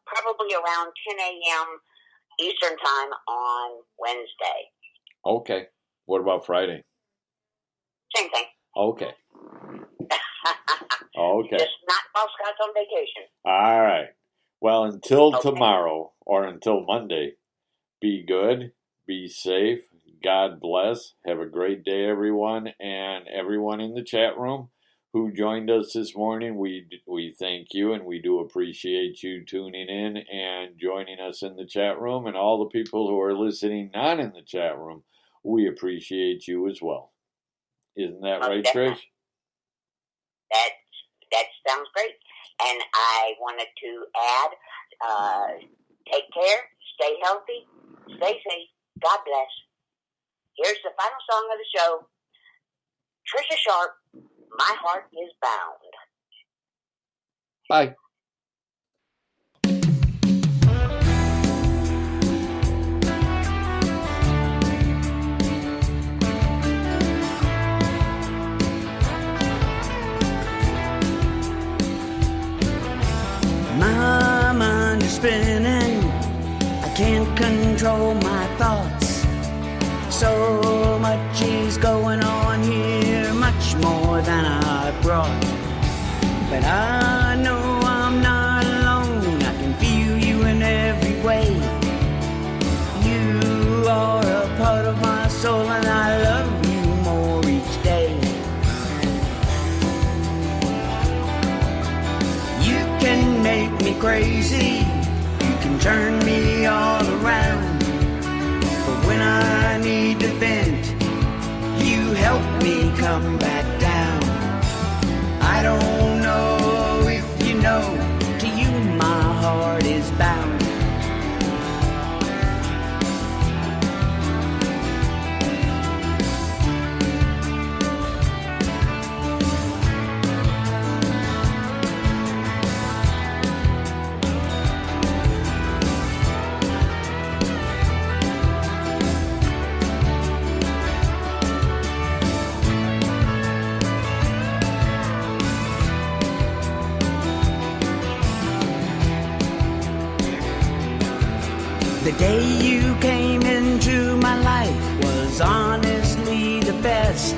Speaker 4: probably around 10 a.m. Eastern Time on Wednesday.
Speaker 3: Okay. What about Friday?
Speaker 4: Same thing.
Speaker 3: Okay. Okay.
Speaker 4: Just not while Scott's on vacation.
Speaker 3: All right. Well, until tomorrow, or until Monday, be good, be safe, God bless, have a great day, everyone, and everyone in the chat room who joined us this morning, we thank you, and we do appreciate you tuning in and joining us in the chat room, and all the people who are listening not in the chat room, we appreciate you as well. Isn't that right, Trish?
Speaker 4: That sounds great. And I wanted to add, take care, stay healthy, stay safe, God bless. Here's the final song of the show. Trisha Sharp, My Heart is Bound.
Speaker 3: Bye.
Speaker 5: My mind is spinning, I can't control my thoughts. So much is going on here, much more than I brought. But I know I'm not alone, I can feel you in every way. You are a part of my soul and I love you more each day. You can make me crazy, you can turn me all around. But when I need to vent, you help me come back down. I don't know if you know, to you my heart is bound. The day you came into my life was honestly the best.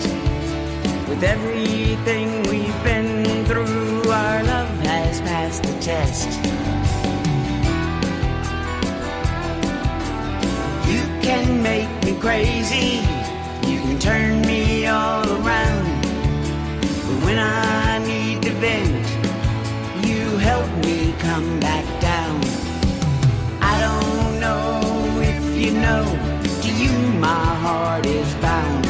Speaker 5: With everything we've been through, our love has passed the test. You can make me crazy, you can turn me all around. But when I need to vent, you help me come back down. I don't know if you know, to you my heart is bound.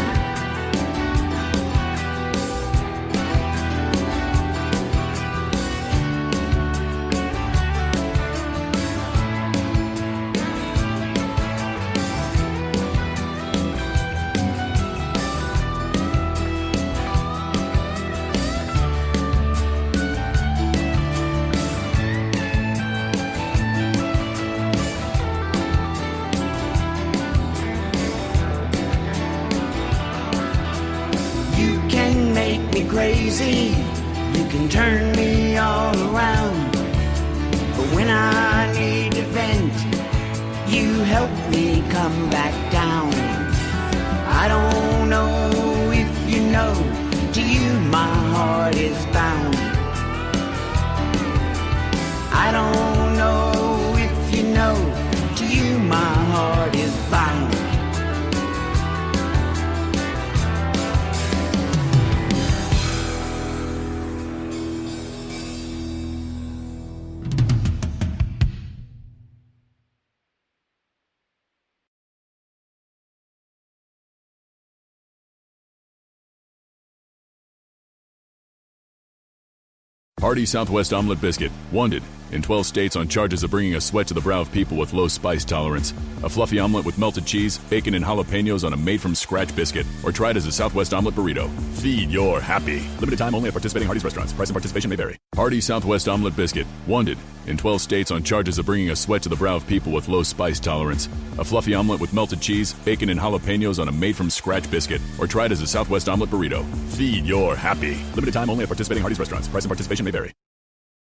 Speaker 5: Crazy, you can turn me all around. But when I need to vent, you help me come back down. I don't know if you know, to you my heart is bound. I don't know if you know, to you my heart is bound.
Speaker 17: Hardy Southwest Omelet Biscuit. Wanted, in 12 states on charges of bringing a sweat to the brow of people with low spice tolerance. A fluffy omelet with melted cheese, bacon, and jalapenos on a made-from-scratch biscuit. Or try it as a Southwest omelet burrito. Feed your happy. Limited time only at participating Hardee's restaurants. Price and participation may vary. Hardee's Southwest omelet biscuit. Wanted in 12 states on charges of bringing a sweat to the brow of people with low spice tolerance. A fluffy omelet with melted cheese, bacon, and jalapenos on a made-from-scratch biscuit. Or try it as a Southwest omelet burrito. Feed your happy. Limited time only at participating Hardee's restaurants. Price and participation may vary.